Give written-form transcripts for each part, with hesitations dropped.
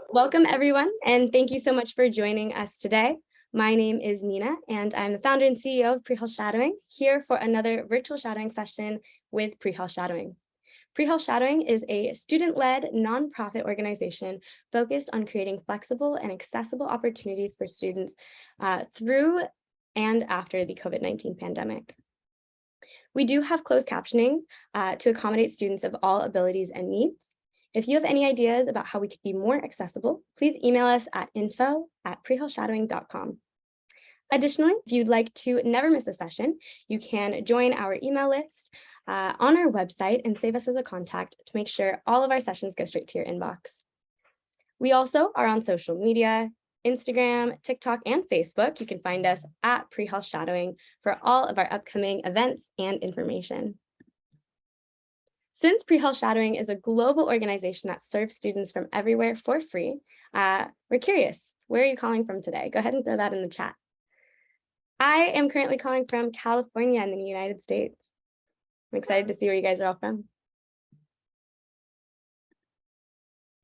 Welcome everyone, and thank you so much for joining us today. My name is Nina, and I'm the founder and CEO of Pre-Health Shadowing, here for another virtual shadowing session with Pre-Health Shadowing. Pre-Health Shadowing is a student-led nonprofit organization focused on creating flexible and accessible opportunities for students through and after the COVID-19 pandemic. We do have closed captioning to accommodate students of all abilities and needs. If you have any ideas about how we could be more accessible, please email us at info@prehealthshadowing.com. Additionally, if you'd like to never miss a session, you can join our email list on our website and save us as a contact to make sure all of our sessions go straight to your inbox. We also are on social media, Instagram, TikTok, and Facebook. You can find us at Pre-Health Shadowing for all of our upcoming events and information. Since Pre-Health Shadowing is a global organization that serves students from everywhere for free, we're curious, where are you calling from today? Go ahead and throw that in the chat. I am currently calling from California in the United States. I'm excited to see where you guys are all from.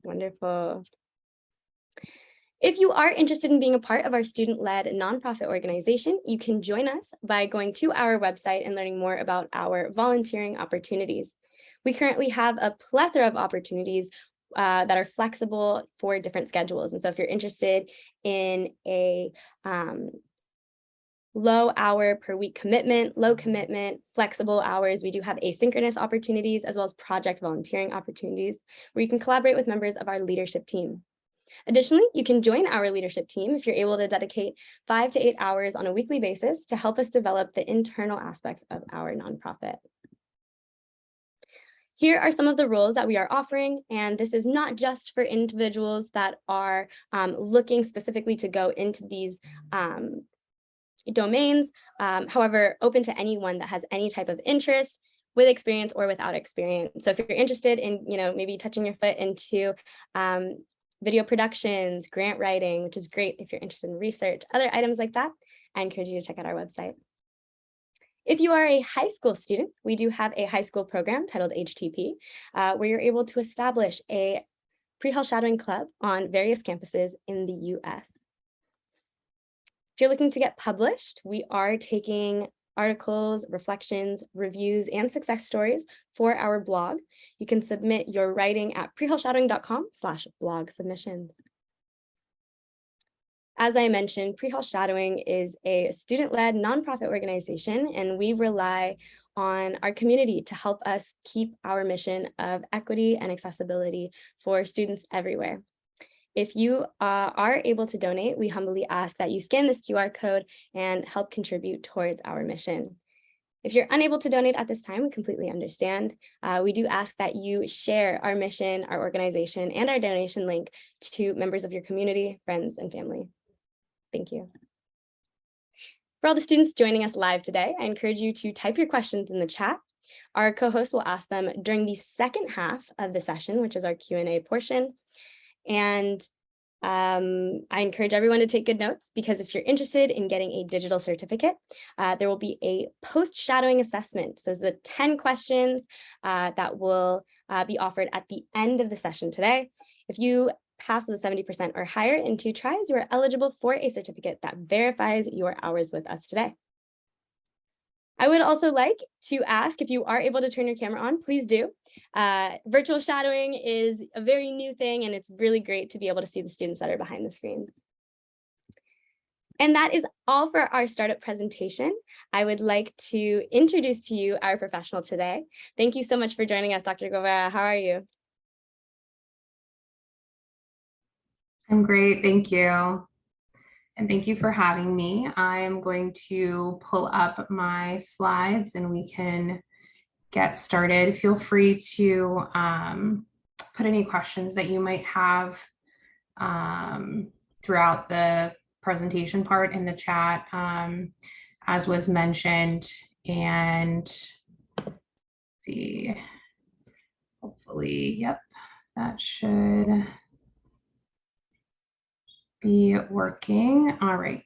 Wonderful. If you are interested in being a part of our student-led nonprofit organization, you can join us by going to our website and learning more about our volunteering opportunities. We currently have a plethora of opportunities that are flexible for different schedules. And so if you're interested in a low hour per week commitment, low commitment, flexible hours, we do have asynchronous opportunities as well as project volunteering opportunities where you can collaborate with members of our leadership team. Additionally, you can join our leadership team if you're able to dedicate 5 to 8 hours on a weekly basis to help us develop the internal aspects of our nonprofit. Here are some of the roles that we are offering, and this is not just for individuals that are looking specifically to go into these domains, however, open to anyone that has any type of interest with experience or without experience. So if you're interested in, maybe touching your foot into video productions, grant writing, which is great if you're interested in research, other items like that, I encourage you to check out our website. If you are a high school student, we do have a high school program titled HTP, where you're able to establish a pre-health shadowing club on various campuses in the US. If you're looking to get published, we are taking articles, reflections, reviews, and success stories for our blog. You can submit your writing at prehealthshadowing.com/blog submissions. As I mentioned, Pre-Health Shadowing is a student-led nonprofit organization, and we rely on our community to help us keep our mission of equity and accessibility for students everywhere. If you are able to donate, we humbly ask that you scan this QR code and help contribute towards our mission. If you're unable to donate at this time, we completely understand. We do ask that you share our mission, our organization, and our donation link to members of your community, friends, and family. Thank you. For all the students joining us live today, I encourage you to type your questions in the chat. Our co-host will ask them during the second half of the session, which is our Q&A portion. And I encourage everyone to take good notes, because if you're interested in getting a digital certificate, there will be a post-shadowing assessment. So it's the 10 questions that will be offered at the end of the session today. If you pass with 70% or higher in 2 tries, you are eligible for a certificate that verifies your hours with us today. I would also like to ask, if you are able to turn your camera on, please do. Virtual shadowing is a very new thing, and it's really great to be able to see the students that are behind the screens. And that is all for our startup presentation. I would like to introduce to you our professional today. Thank you so much for joining us, Dr. Guevara. How are you? I'm great, thank you. And thank you for having me. I'm going to pull up my slides and we can get started. Feel free to put any questions that you might have throughout the presentation part in the chat, as was mentioned. And let's see, hopefully, yep, that should be working. All right.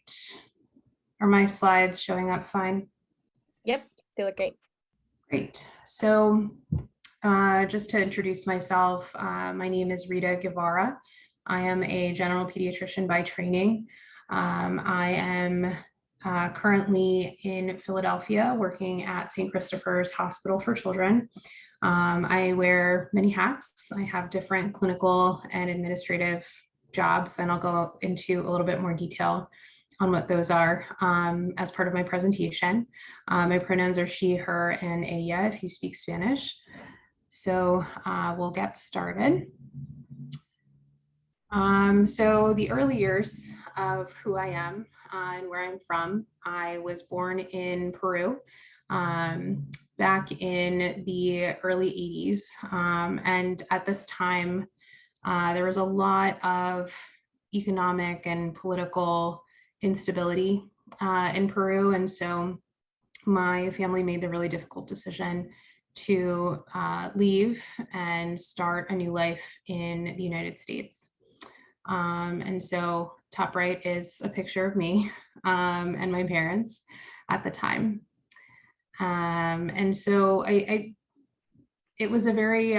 Are my slides showing up fine? Yep, they look great. Great. So Just to introduce myself, my name is Rita Guevara. I am a general pediatrician by training. I am currently in Philadelphia working at St. Christopher's Hospital for Children. I wear many hats. I have different clinical and administrative jobs, and I'll go into a little bit more detail on what those are as part of my presentation. My pronouns are she, her, and ella if you speak Spanish. So we'll get started. So the early years of who I am and where I'm from, I was born in Peru back in the early 80s. And at this time, there was a lot of economic and political instability in Peru. And so my family made the really difficult decision to leave and start a new life in the United States. And so top right is a picture of me and my parents at the time. And so it was a very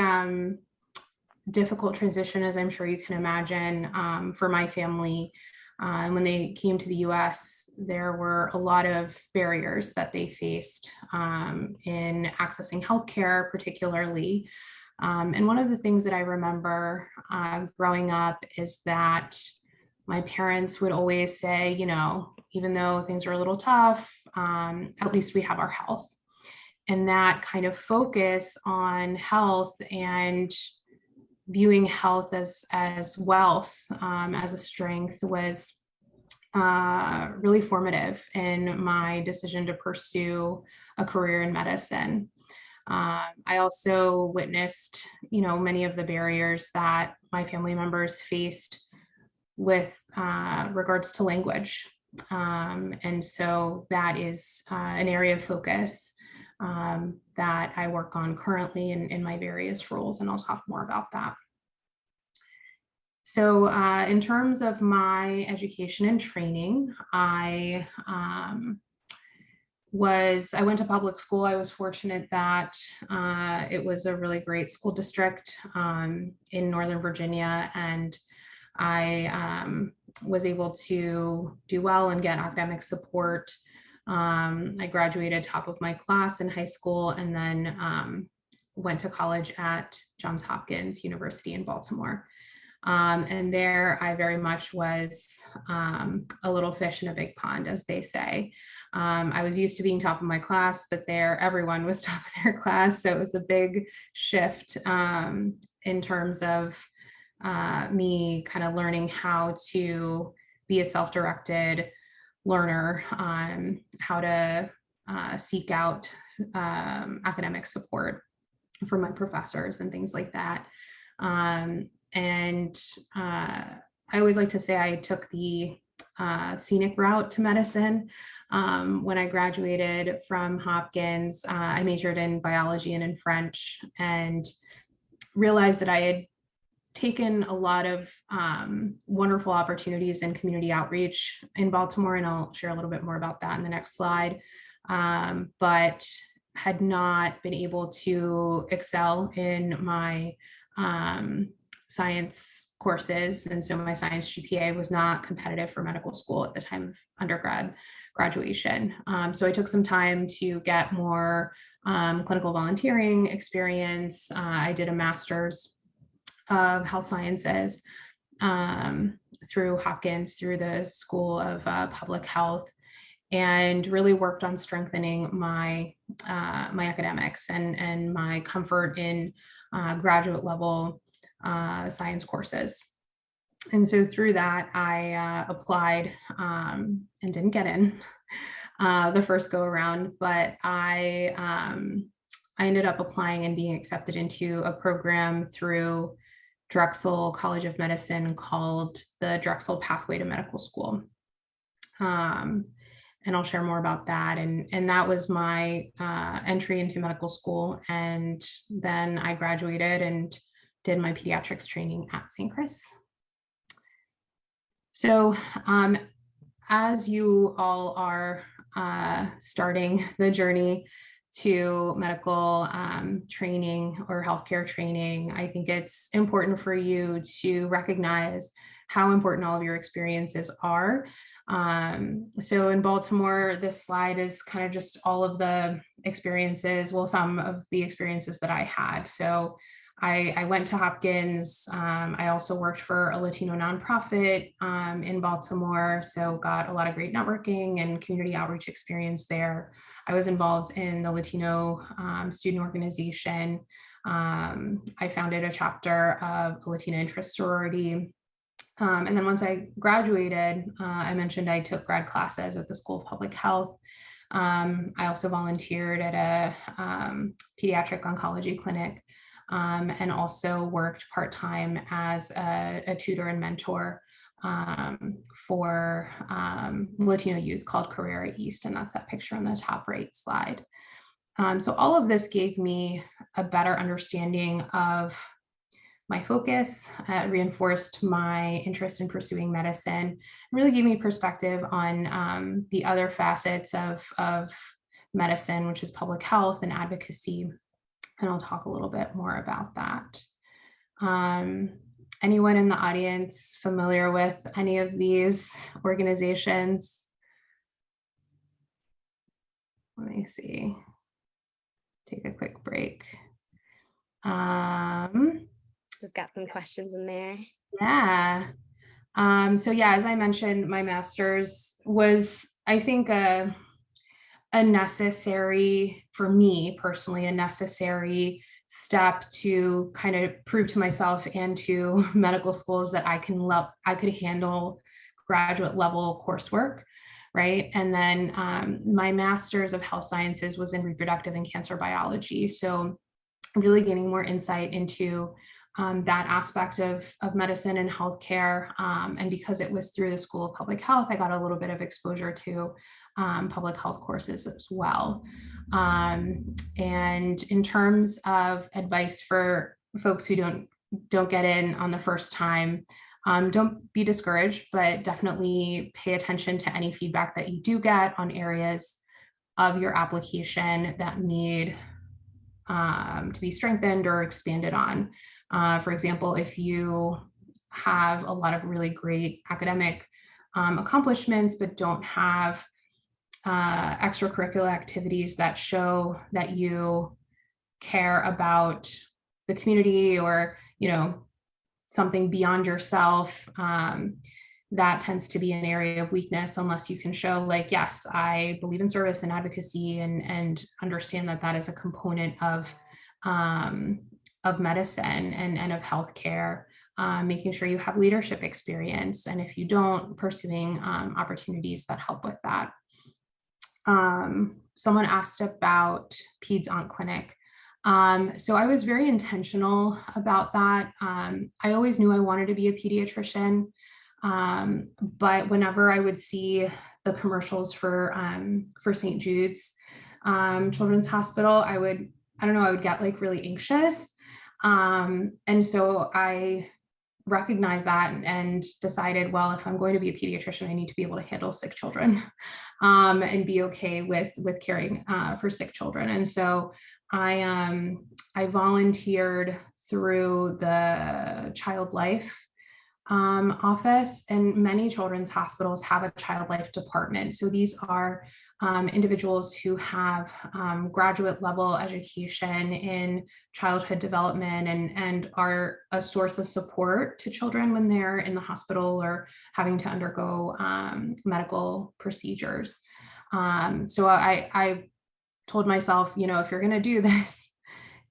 difficult transition, as I'm sure you can imagine, for my family. When they came to the US, there were a lot of barriers that they faced in accessing healthcare, particularly. And one of the things that I remember growing up is that my parents would always say, you know, even though things are a little tough, at least we have our health. And that kind of focus on health and viewing health as wealth, as a strength was really formative in my decision to pursue a career in medicine. I also witnessed, you know, many of the barriers that my family members faced with regards to language. And so that is an area of focus that I work on currently in my various roles, and I'll talk more about that. So in terms of my education and training, I went to public school. I was fortunate that it was a really great school district in Northern Virginia, and I was able to do well and get academic support. I graduated top of my class in high school, and then went to college at Johns Hopkins University in Baltimore. And there I very much was a little fish in a big pond, as they say. I was used to being top of my class, but there everyone was top of their class. So it was a big shift in terms of me kind of learning how to be a self-directed learner, how to seek out academic support from my professors and things like that. And I always like to say I took the scenic route to medicine. When I graduated from Hopkins, I majored in biology and in French, and realized that I had taken a lot of wonderful opportunities in community outreach in Baltimore, and I'll share a little bit more about that in the next slide, but had not been able to excel in my science courses. And so my science GPA was not competitive for medical school at the time of graduation. So I took some time to get more clinical volunteering experience. I did a master's of health sciences through Hopkins, through the School of Public Health, and really worked on strengthening my my academics and my comfort in graduate level science courses. And so through that, I applied and didn't get in the first go around, but I ended up applying and being accepted into a program through Drexel College of Medicine called the Drexel Pathway to Medical School. And I'll share more about that. And that was my entry into medical school. And then I graduated and did my pediatrics training at St. Chris. So as you all are starting the journey to medical training or healthcare training, I think it's important for you to recognize how important all of your experiences are. So in Baltimore, this slide is kind of just all of the experiences, well, some of the experiences that I had. So I went to Hopkins. I also worked for a Latino nonprofit in Baltimore, so got a lot of great networking and community outreach experience there. I was involved in the Latino student organization. I founded a chapter of a Latina interest sorority. And then once I graduated, I mentioned I took grad classes at the School of Public Health. I also volunteered at a pediatric oncology clinic, and also worked part-time as a tutor and mentor for Latino youth called Carrera East, and that's that picture on the top right slide. So all of this gave me a better understanding of my focus, reinforced my interest in pursuing medicine, really gave me perspective on the other facets of medicine, which is public health and advocacy. And I'll talk a little bit more about that. Anyone in the audience familiar with any of these organizations? Let me see. Take a quick break. Just got some questions in there. Yeah. So yeah, as I mentioned, my master's was, I think, a necessary, for me personally, a necessary step to kind of prove to myself and to medical schools that I could handle graduate level coursework, right? And then my master's of health sciences was in reproductive and cancer biology. So really gaining more insight into that aspect of medicine and healthcare. And because it was through the School of Public Health, I got a little bit of exposure to public health courses as well. And in terms of advice for folks who don't get in on the first time, don't be discouraged, but definitely pay attention to any feedback that you do get on areas of your application that need to be strengthened or expanded on. For example, if you have a lot of really great academic accomplishments, but don't have extracurricular activities that show that you care about the community or, something beyond yourself, that tends to be an area of weakness unless you can show like, yes, I believe in service and advocacy and understand that that is a component of medicine and of healthcare, making sure you have leadership experience. And if you don't, pursuing opportunities that help with that. Someone asked about Peds on Clinic. So I was very intentional about that. I always knew I wanted to be a pediatrician. But whenever I would see the commercials for St. Jude's Children's Hospital, I would get like really anxious. And so I recognized that and decided, well, if I'm going to be a pediatrician, I need to be able to handle sick children and be okay with caring for sick children. And so I volunteered through the Child Life office, and many children's hospitals have a child life department. So these are individuals who have graduate level education in childhood development and are a source of support to children when they're in the hospital or having to undergo medical procedures. So I told myself, if you're going to do this,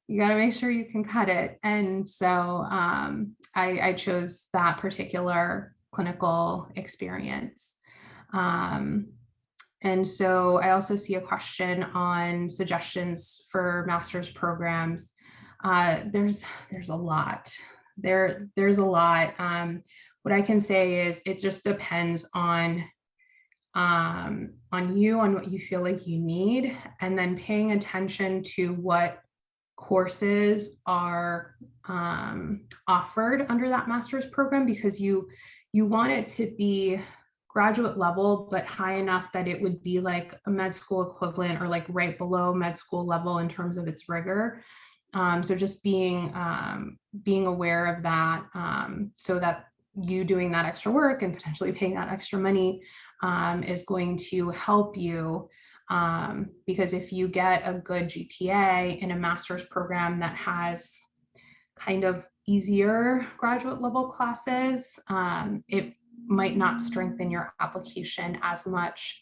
you got to make sure you can cut it. And so I chose that particular clinical experience. And so I also see a question on suggestions for master's programs. There's a lot. There's a lot. What I can say is it just depends on you, on what you feel like you need, and then paying attention to what courses are offered under that master's program, because you want it to be graduate level, but high enough that it would be like a med school equivalent or like right below med school level in terms of its rigor. So just being aware of that, so that you doing that extra work and potentially paying that extra money is going to help you, because if you get a good GPA in a master's program that has kind of easier graduate level classes, it might not strengthen your application as much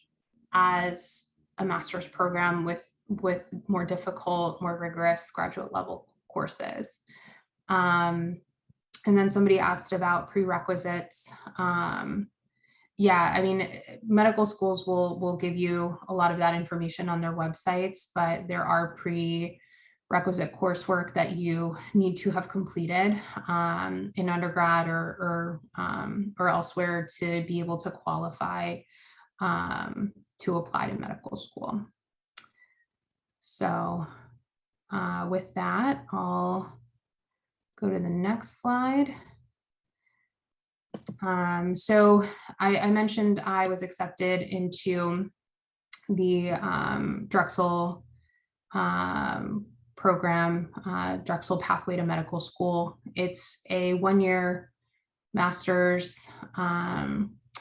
as a master's program with more difficult, more rigorous graduate level courses. And then somebody asked about prerequisites. Yeah, I mean, medical schools will give you a lot of that information on their websites, but there are prerequisite coursework that you need to have completed in undergrad or elsewhere to be able to qualify to apply to medical school. So with that, I'll go to the next slide. So I mentioned I was accepted into the Drexel program, Drexel Pathway to Medical School. It's a one-year master's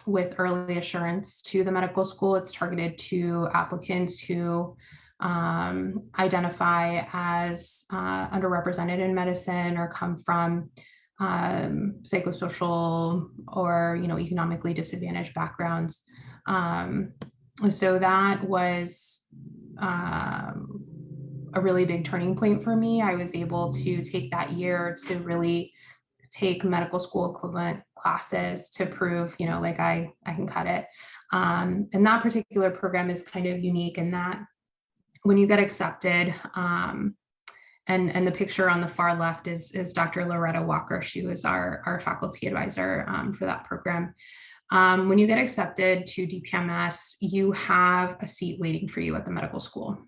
with early assurance to the medical school. It's targeted to applicants who identify as underrepresented in medicine or come from psychosocial or economically disadvantaged backgrounds. So that was a really big turning point for me. I was able to take that year to really take medical school equivalent classes to prove, like I can cut it. And that particular program is kind of unique in that when you get accepted, and the picture on the far left is Dr. Loretta Walker. She was our faculty advisor for that program. When you get accepted to DPMS, you have a seat waiting for you at the medical school.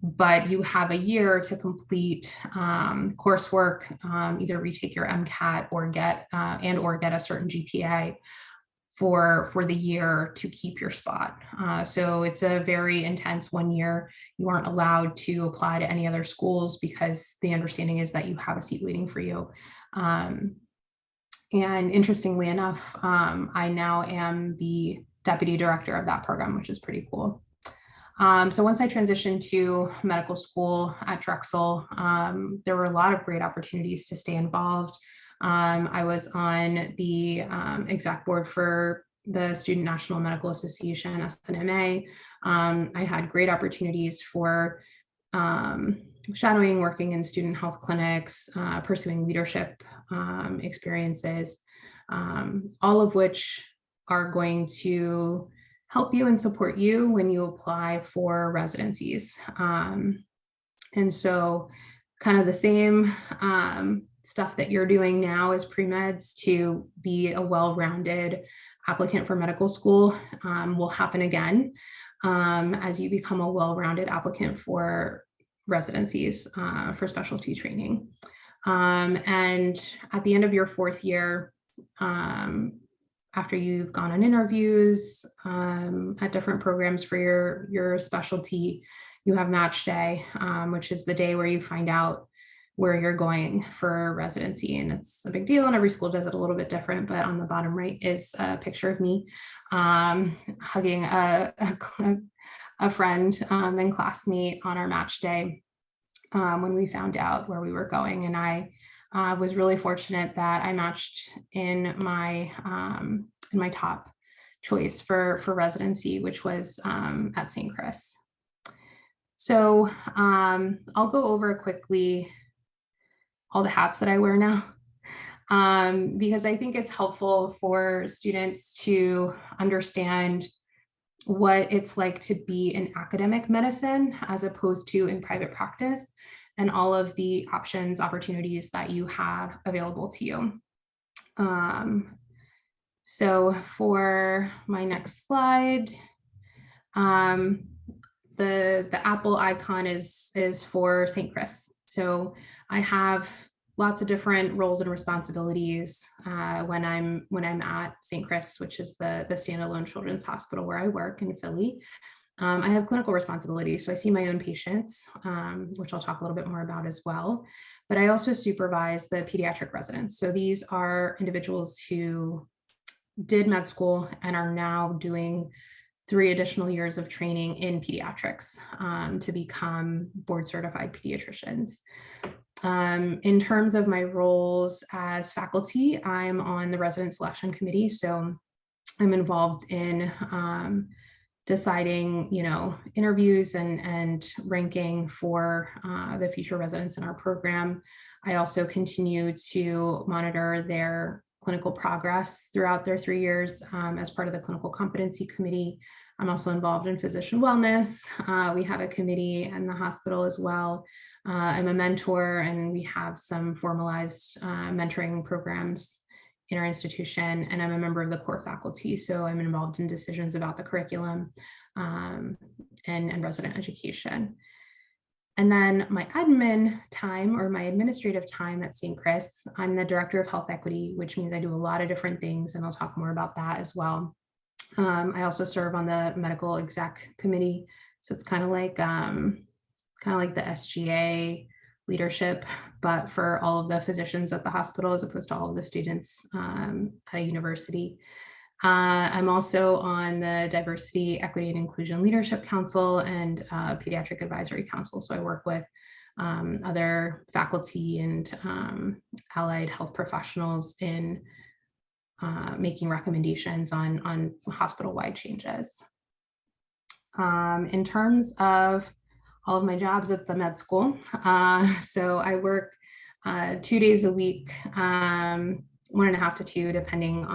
But you have a year to complete coursework, either retake your MCAT or get a certain GPA for the year to keep your spot. So it's a very intense 1 year. You aren't allowed to apply to any other schools because the understanding is that you have a seat waiting for you. And interestingly enough, I now am the deputy director of that program, which is pretty cool. So once I transitioned to medical school at Drexel, there were a lot of great opportunities to stay involved. I was on the exec board for the Student National Medical Association, SNMA. I had great opportunities for shadowing, working in student health clinics, pursuing leadership experiences, all of which are going to help you and support you when you apply for residencies. And so kind of the same stuff that you're doing now as pre-meds to be a well-rounded applicant for medical school will happen again as you become a well-rounded applicant for residencies for specialty training. And at the end of your 4th year, after you've gone on interviews at different programs for your specialty, you have match day, which is the day where you find out where you're going for residency. And it's a big deal, and every school does it a little bit different, but on the bottom right is a picture of me hugging a friend and classmate on our match day when we found out where we were going. And I was really fortunate that I matched in my top choice for residency, which was at St. Chris. So I'll go over quickly all the hats that I wear now, because I think it's helpful for students to understand what it's like to be in academic medicine as opposed to in private practice, and all of the opportunities that you have available to you. So for my next slide, the Apple icon is for St. Chris. So I have lots of different roles and responsibilities when I'm at St. Chris, which is the standalone children's hospital where I work in Philly. I have clinical responsibilities, so I see my own patients, which I'll talk a little bit more about as well. But I also supervise the pediatric residents. So these are individuals who did med school and are now doing 3 additional years of training in pediatrics to become board certified pediatricians. In terms of my roles as faculty, I'm on the resident selection committee. So I'm involved in deciding, interviews and ranking for the future residents in our program. I also continue to monitor their clinical progress throughout their 3 years as part of the clinical competency committee. I'm also involved in physician wellness. We have a committee in the hospital as well. I'm a mentor, and we have some formalized mentoring programs in our institution, and I'm a member of the core faculty. So I'm involved in decisions about the curriculum and resident education. And then my admin time, or my administrative time at St. Chris, I'm the director of health equity, which means I do a lot of different things, and I'll talk more about that as well. I also serve on the medical exec committee. So it's kind of like the SGA leadership, but for all of the physicians at the hospital, as opposed to all of the students at a university. I'm also on the Diversity, Equity, and Inclusion Leadership Council and Pediatric Advisory Council. So I work with other faculty and allied health professionals in making recommendations on hospital-wide changes. In terms of all of my jobs at the med school, so I work 2 days a week, 1.5 to 2, depending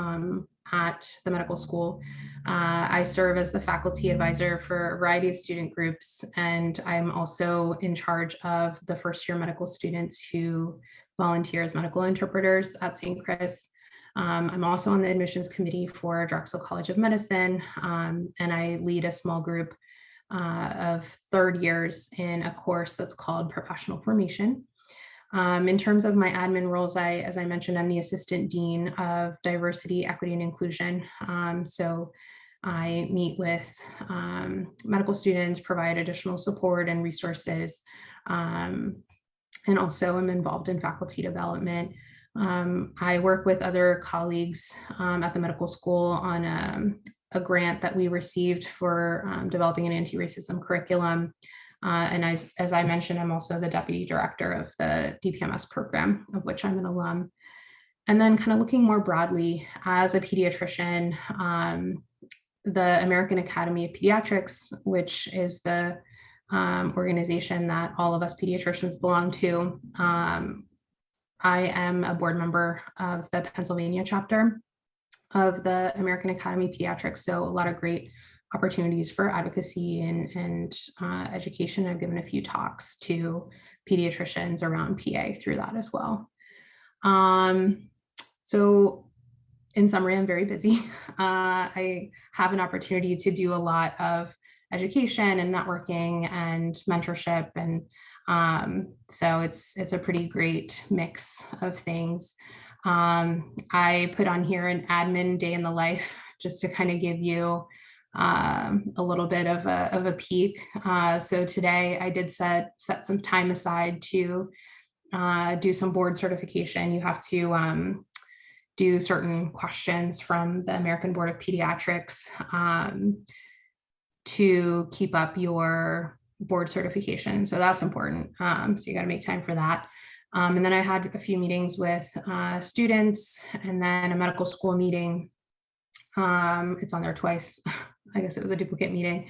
at the medical school. I serve as the faculty advisor for a variety of student groups, and I'm also in charge of the first-year medical students who volunteer as medical interpreters at St. Chris. I'm also on the admissions committee for Drexel College of Medicine, and I lead a small group of 3rd years in a course that's called Professional Formation. In terms of my admin roles, as I mentioned, I'm the Assistant Dean of Diversity, Equity, and Inclusion. So I meet with medical students, provide additional support and resources, and also am involved in faculty development. I work with other colleagues at the medical school on a grant that we received for developing an anti-racism curriculum. And as I mentioned, I'm also the deputy director of the DPMS program, of which I'm an alum. And then kind of looking more broadly, as a pediatrician, the American Academy of Pediatrics, which is the organization that all of us pediatricians belong to, I am a board member of the Pennsylvania chapter of the American Academy of Pediatrics. So a lot of great opportunities for advocacy and education. I've given a few talks to pediatricians around PA through that as well. So in summary, I'm very busy. I have an opportunity to do a lot of education and networking and mentorship. And so it's a pretty great mix of things. I put on here an admin day in the life just to kind of give you a little bit of a peek. So today I did set some time aside to do some board certification. You have to do certain questions from the American Board of Pediatrics to keep up your board certification. So that's important. So you got to make time for that. And then I had a few meetings with students, and then a medical school meeting. It's on there twice. I guess it was a duplicate meeting.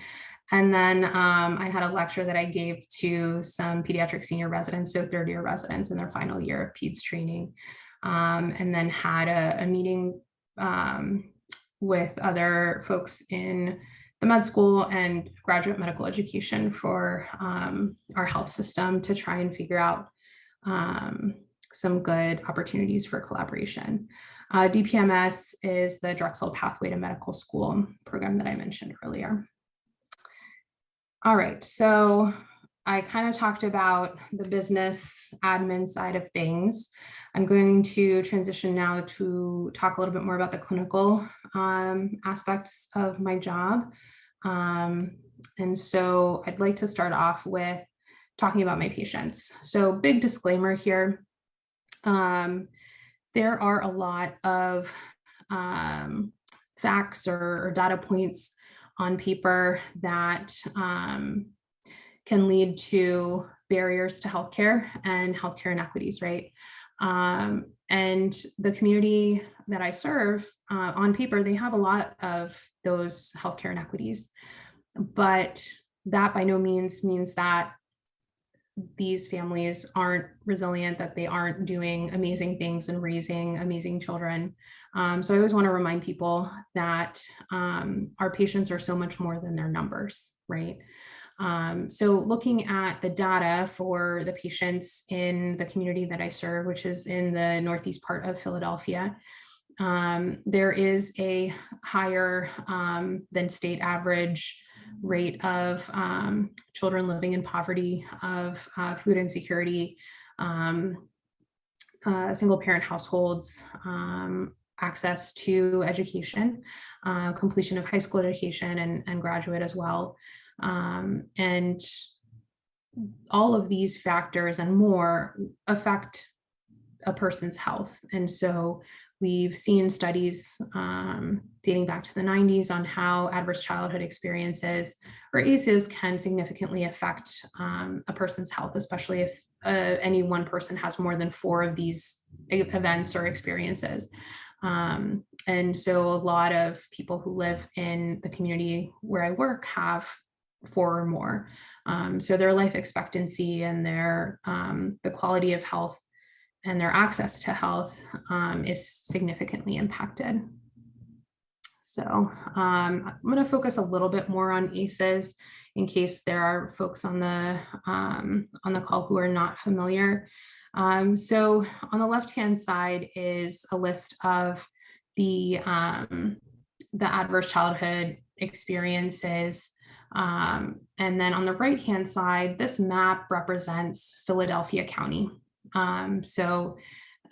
And then I had a lecture that I gave to some pediatric senior residents, so 3rd-year residents in their final year of PEDS training. And then had a meeting with other folks in the med school and graduate medical education for our health system to try and figure out some good opportunities for collaboration. DPMS is the Drexel Pathway to Medical School program that I mentioned earlier. All right, so I kind of talked about the business admin side of things. I'm going to transition now to talk a little bit more about the clinical aspects of my job. And so I'd like to start off with talking about my patients. So big disclaimer here. There are a lot of facts or data points on paper that can lead to barriers to healthcare and healthcare inequities, right? And the community that I serve, on paper, they have a lot of those healthcare inequities, but that by no means means that these families aren't resilient, that they aren't doing amazing things and raising amazing children. So I always want to remind people that our patients are so much more than their numbers, right? So looking at the data for the patients in the community that I serve, which is in the northeast part of Philadelphia, there is a higher than state average rate of children living in poverty, of food insecurity, single parent households, access to education, completion of high school education and graduate as well. And all of these factors and more affect a person's health. And so we've seen studies dating back to the 90s on how adverse childhood experiences or ACEs can significantly affect a person's health, especially if any one person has more than 4 of these events or experiences. And so a lot of people who live in the community where I work have 4 or more. So their life expectancy and their the quality of health and their access to health is significantly impacted. So I'm going to focus a little bit more on ACEs in case there are folks on the call who are not familiar. So on the left-hand side is a list of the adverse childhood experiences. And then on the right-hand side, this map represents Philadelphia County. So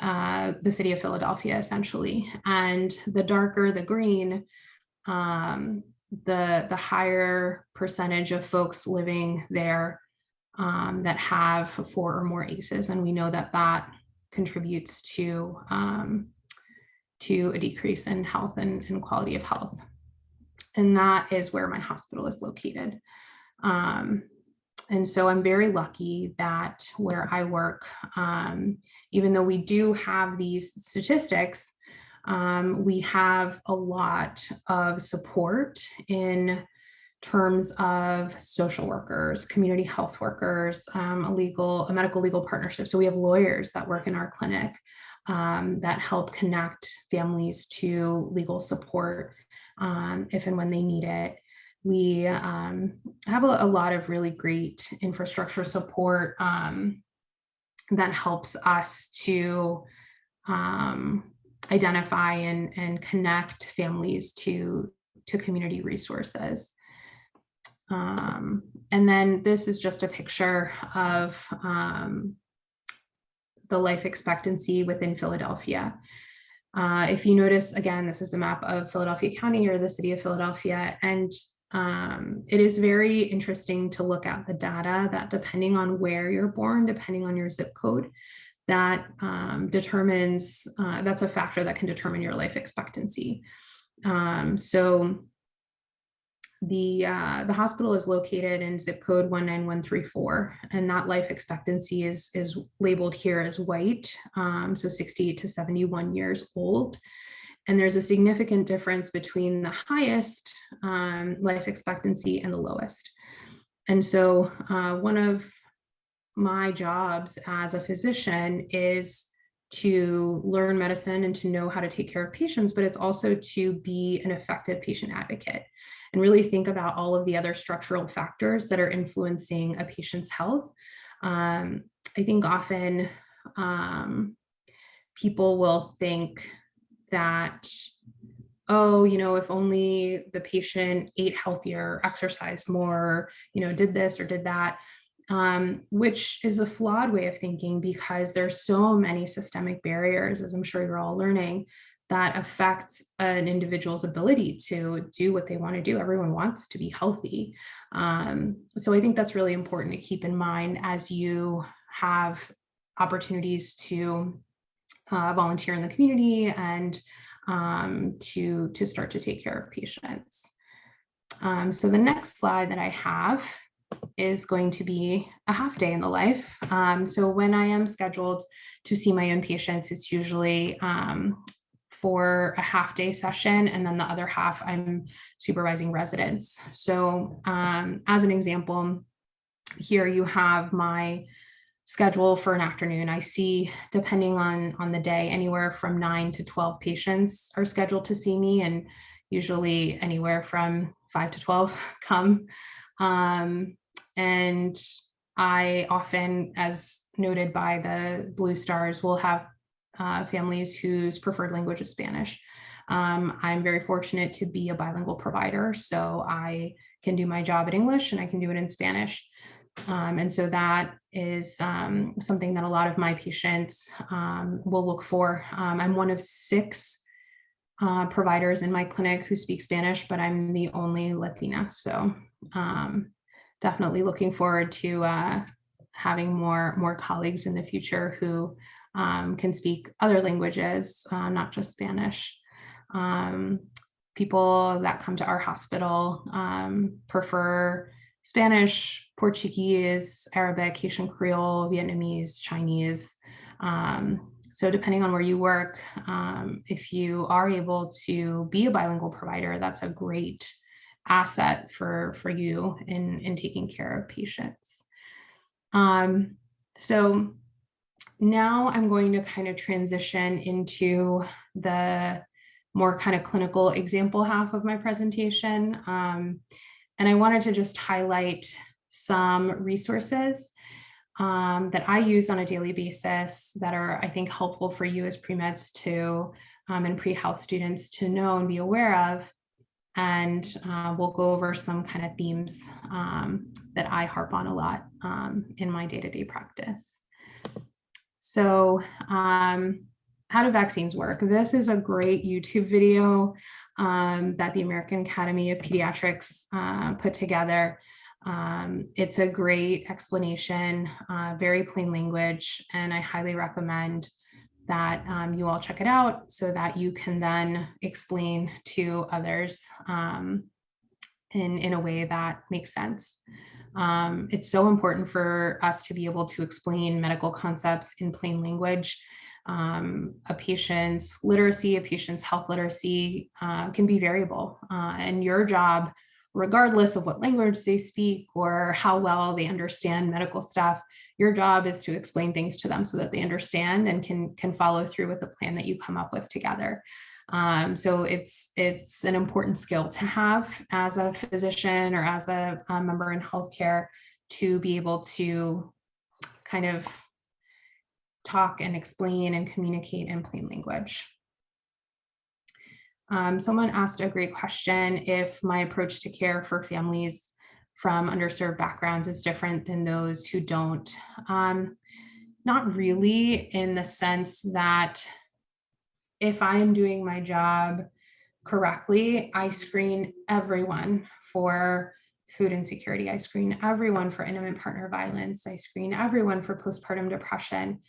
the city of Philadelphia, essentially. And the darker the green, the higher percentage of folks living there that have 4 or more ACEs. And we know that that contributes to a decrease in health and quality of health. And that is where my hospital is located. And so I'm very lucky that where I work, even though we do have these statistics, we have a lot of support in terms of social workers, community health workers, a medical legal partnership. So we have lawyers that work in our clinic that help connect families to legal support if and when they need it. We have a lot of really great infrastructure support that helps us to identify and connect families to community resources. And then this is just a picture of the life expectancy within Philadelphia. If you notice, again, this is the map of Philadelphia County or the city of Philadelphia. And it is very interesting to look at the data that depending on where you're born, depending on your zip code, that determines, that's a factor that can determine your life expectancy. So the hospital is located in zip code 19134, and that life expectancy is labeled here as white, so 68 to 71 years old. And there's a significant difference between the highest life expectancy and the lowest. And so one of my jobs as a physician is to learn medicine and to know how to take care of patients, but it's also to be an effective patient advocate and really think about all of the other structural factors that are influencing a patient's health. I think often people will think that, oh, if only the patient ate healthier, exercised more, did this or did that. which is a flawed way of thinking because there's so many systemic barriers, as I'm sure you're all learning, that affect an individual's ability to do what they want to do. Everyone wants to be healthy. So I think that's really important to keep in mind as you have opportunities to volunteer in the community and to start to take care of patients. So the next slide that I have is going to be a half day in the life. So when I am scheduled to see my own patients, it's usually for a half day session, and then the other half I'm supervising residents. So as an example, here you have my schedule for an afternoon. I see, depending on the day, anywhere from 9 to 12 patients are scheduled to see me, and usually anywhere from 5 to 12 come. And I often, as noted by the blue stars, will have families whose preferred language is Spanish. I'm very fortunate to be a bilingual provider, so I can do my job in English and I can do it in Spanish. And so that is something that a lot of my patients will look for. I'm one of 6 providers in my clinic who speak Spanish, but I'm the only Latina. So definitely looking forward to having more colleagues in the future who can speak other languages, not just Spanish. People that come to our hospital prefer Spanish, Portuguese, Arabic, Haitian Creole, Vietnamese, Chinese. So depending on where you work, if you are able to be a bilingual provider, that's a great asset for you in taking care of patients. So now I'm going to kind of transition into the more kind of clinical example half of my presentation. And I wanted to just highlight some resources that I use on a daily basis that are, I think, helpful for you as pre-meds to and pre-health students to know and be aware of. And we'll go over some kind of themes that I harp on a lot in my day-to-day practice. So how do vaccines work? This is a great YouTube video that the American Academy of Pediatrics put together. It's a great explanation, very plain language, and I highly recommend that you all check it out so that you can then explain to others in a way that makes sense. It's so important for us to be able to explain medical concepts in plain language. A patient's literacy, a patient's health literacy can be variable, and your job, regardless of what language they speak or how well they understand medical stuff, your job is to explain things to them so that they understand and can follow through with the plan that you come up with together. So it's an important skill to have as a physician or as a member in healthcare to be able to kind of talk and explain and communicate in plain language. Someone asked a great question: if my approach to care for families from underserved backgrounds is different than those who don't. Not really, in the sense that if I am doing my job correctly, I screen everyone for food insecurity. I screen everyone for intimate partner violence. I screen everyone for postpartum depression.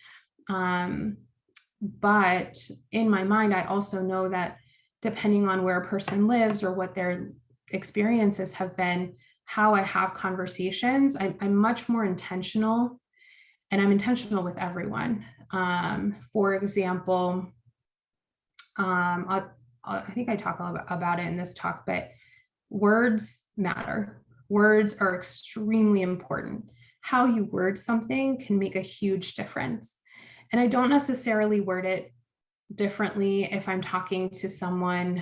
But in my mind, I also know that depending on where a person lives or what their experiences have been, how I have conversations, I'm much more intentional, and I'm intentional with everyone. For example, I think I talk a little bit about it in this talk, but words matter. Words are extremely important. How you word something can make a huge difference. And I don't necessarily word it differently if I'm talking to someone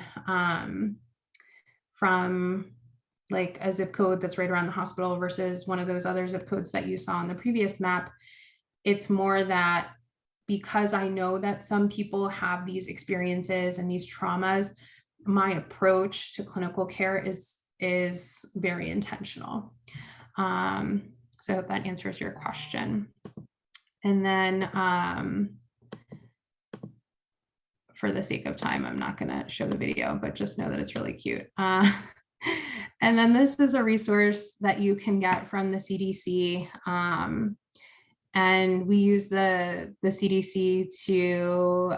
from like a zip code that's right around the hospital versus one of those other zip codes that you saw on the previous map. It's more that because I know that some people have these experiences and these traumas, my approach to clinical care is very intentional. So I hope that answers your question. And then for the sake of time, I'm not going to show the video, but just know that it's really cute. And then this is a resource that you can get from the CDC. And we use the CDC to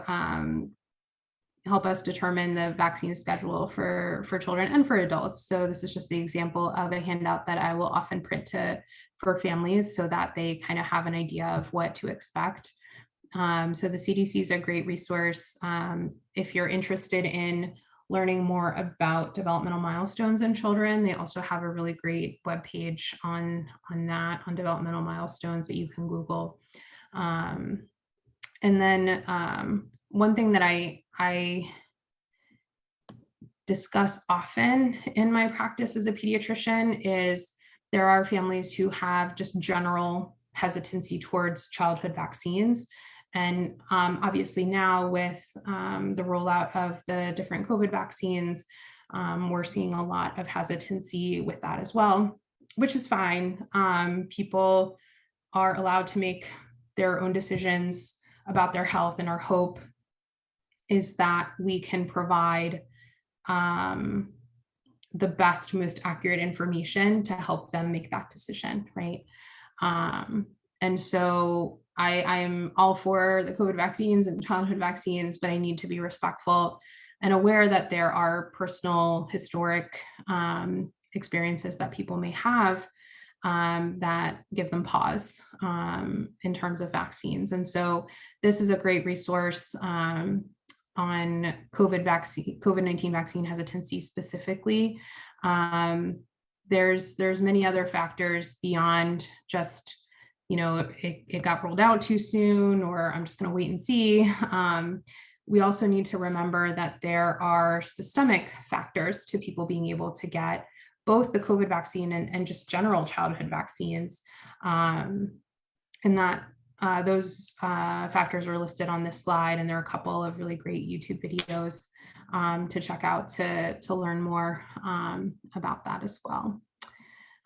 help us determine the vaccine schedule for children and for adults. So this is just the example of a handout that I will often print for families so that they kind of have an idea of what to expect. So the CDC is a great resource. If you're interested in learning more about developmental milestones in children, they also have a really great webpage on that, on developmental milestones that you can Google. And then one thing that I discuss often in my practice as a pediatrician is there are families who have just general hesitancy towards childhood vaccines. And obviously now with the rollout of the different COVID vaccines, we're seeing a lot of hesitancy with that as well, which is fine. People are allowed to make their own decisions about their health, and our hope is that we can provide the best, most accurate information to help them make that decision, right? And so I am all for the COVID vaccines and childhood vaccines, but I need to be respectful and aware that there are personal historic experiences that people may have that give them pause in terms of vaccines. And so this is a great resource on COVID-19 vaccine hesitancy specifically. There's many other factors beyond just, it got rolled out too soon, or I'm just going to wait and see. We also need to remember that there are systemic factors to people being able to get both the COVID vaccine and just general childhood vaccines. And that those factors are listed on this slide, and there are a couple of really great YouTube videos to check out to learn more about that as well.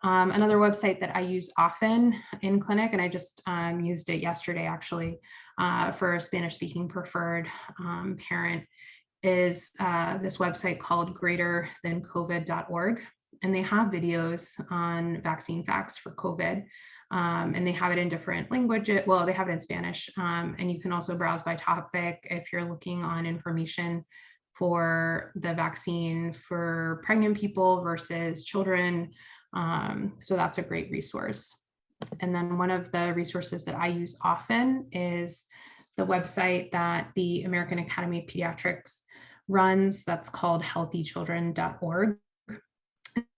Another website that I use often in clinic, and I just used it yesterday actually for a Spanish-speaking preferred parent, is this website called greaterthancovid.org. And they have videos on vaccine facts for COVID. And they have it in different languages. Well, they have it in Spanish. And you can also browse by topic if you're looking on information for the vaccine for pregnant people versus children. So that's a great resource. And then one of the resources that I use often is the website that the American Academy of Pediatrics runs, that's called healthychildren.org.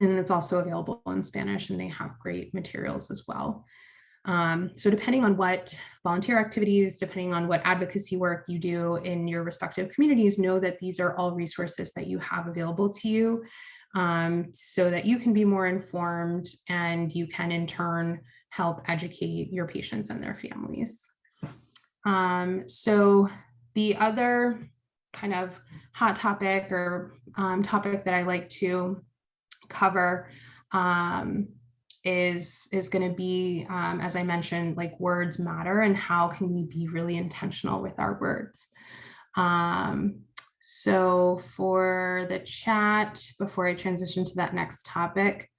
And it's also available in Spanish, and they have great materials as well. So depending on what volunteer activities, depending on what advocacy work you do in your respective communities, know that these are all resources that you have available to you so that you can be more informed and you can in turn help educate your patients and their families. So the other kind of hot topic or topic that I like to cover is going to be, as I mentioned, like words matter, and how can we be really intentional with our words. So for the chat, before I transition to that next topic,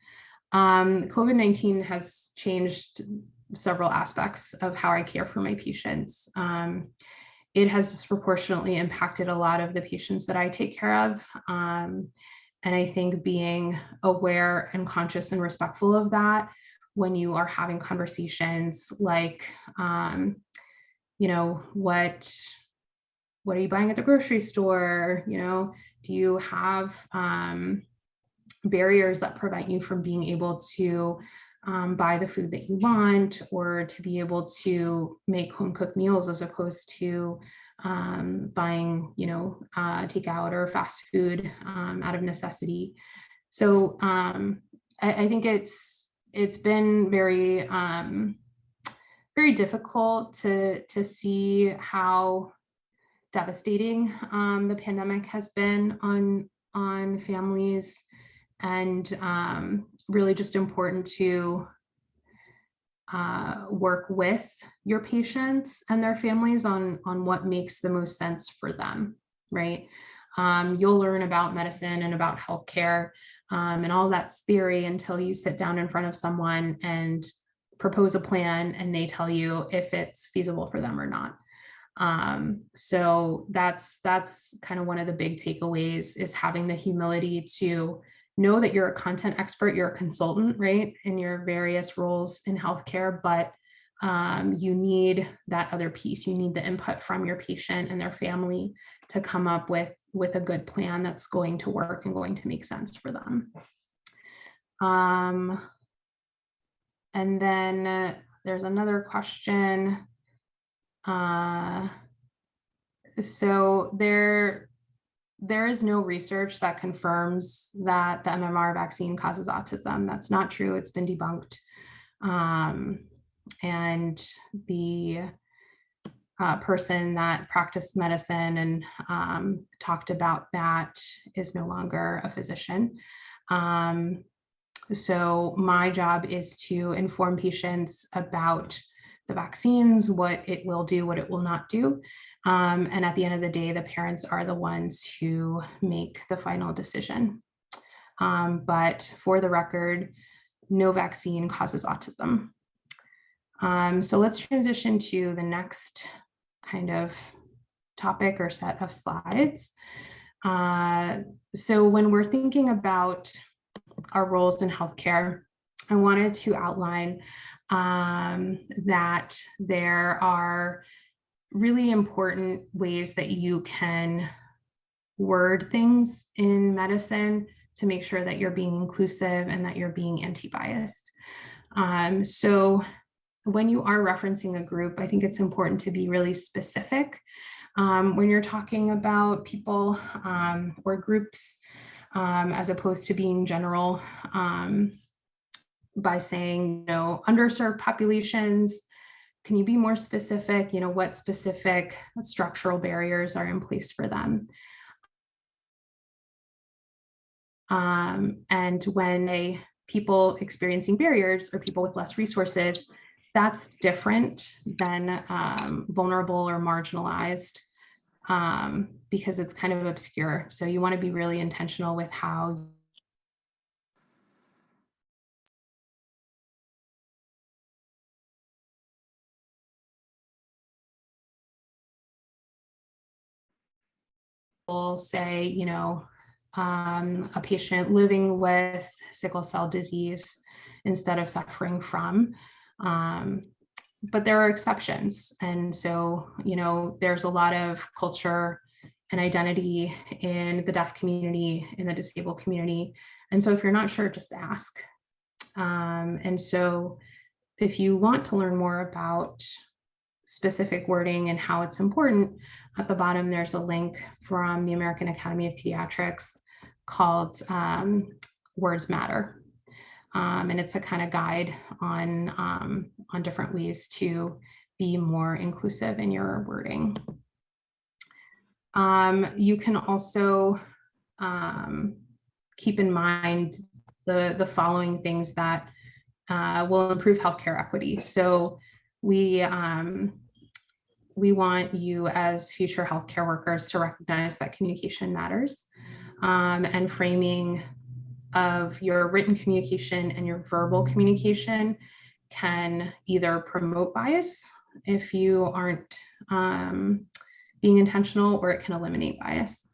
COVID-19 has changed several aspects of how I care for my patients. It has disproportionately impacted a lot of the patients that I take care of. And I think being aware and conscious and respectful of that when you are having conversations like, what are you buying at the grocery store? Do you have barriers that prevent you from being able to buy the food that you want, or to be able to make home cooked meals as opposed to buying, takeout or fast food out of necessity. So I think it's been very, very difficult to see how devastating the pandemic has been on families, and really just important to work with your patients and their families on what makes the most sense for them, right? You'll learn about medicine and about healthcare, and all that's theory until you sit down in front of someone and propose a plan and they tell you if it's feasible for them or not. So that's kind of one of the big takeaways, is having the humility to know that you're a content expert, you're a consultant, right, in your various roles in healthcare, but you need that other piece. You need the input from your patient and their family to come up with a good plan that's going to work and going to make sense for them. And then there's another question. So there is no research that confirms that the MMR vaccine causes autism. That's not true. It's been debunked. And the person that practiced medicine and talked about that is no longer a physician. So my job is to inform patients about the vaccines, what it will do, what it will not do. And at the end of the day, the parents are the ones who make the final decision. But for the record, no vaccine causes autism. So let's transition to the next kind of topic or set of slides. So when we're thinking about our roles in healthcare, I wanted to outline that there are really important ways that you can word things in medicine to make sure that you're being inclusive and that you're being anti-biased. So when you are referencing a group, I think it's important to be really specific when you're talking about people or groups, as opposed to being general, by saying, underserved populations. Can you be more specific? What specific structural barriers are in place for them? And when people experiencing barriers or people with less resources, that's different than vulnerable or marginalized, because it's kind of obscure. So you want to be really intentional with how people say, a patient living with sickle cell disease instead of suffering from. But there are exceptions. And so, there's a lot of culture and identity in the deaf community, in the disabled community. And so if you're not sure, just ask. And so if you want to learn more about specific wording and how it's important, at the bottom, there's a link from the American Academy of Pediatrics called Words Matter. And it's a kind of guide on different ways to be more inclusive in your wording. You can also keep in mind the following things that will improve healthcare equity. So we want you as future healthcare workers to recognize that communication matters, and framing of your written communication and your verbal communication can either promote bias if you aren't being intentional, or it can eliminate bias.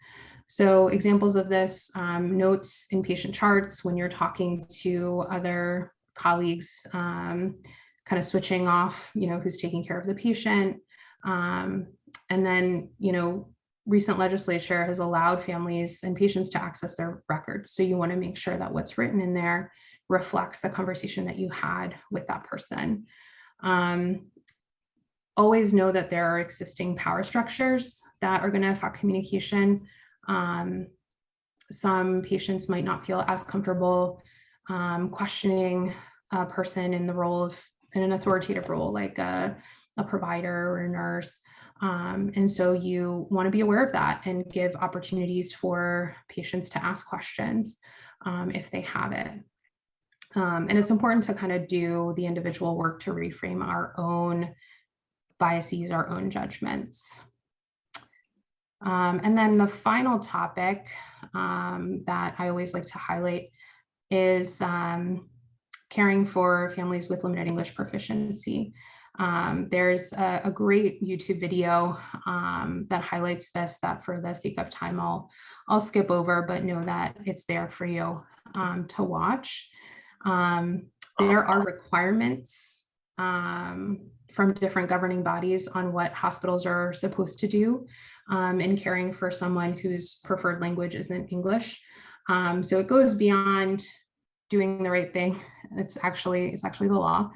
So examples of this, notes in patient charts when you're talking to other colleagues, kind of switching off, who's taking care of the patient. And then, recent legislature has allowed families and patients to access their records. So you want to make sure that what's written in there reflects the conversation that you had with that person. Always know that there are existing power structures that are going to affect communication. Some patients might not feel as comfortable questioning a person in an authoritative role, like a provider or a nurse. And so you want to be aware of that and give opportunities for patients to ask questions if they have it. And it's important to kind of do the individual work to reframe our own biases, our own judgments. And then the final topic that I always like to highlight is caring for families with limited English proficiency. There's a great YouTube video that highlights this, that for the sake of time, I'll skip over, but know that it's there for you to watch. There are requirements from different governing bodies on what hospitals are supposed to do in caring for someone whose preferred language isn't English. So it goes beyond doing the right thing. It's actually the law.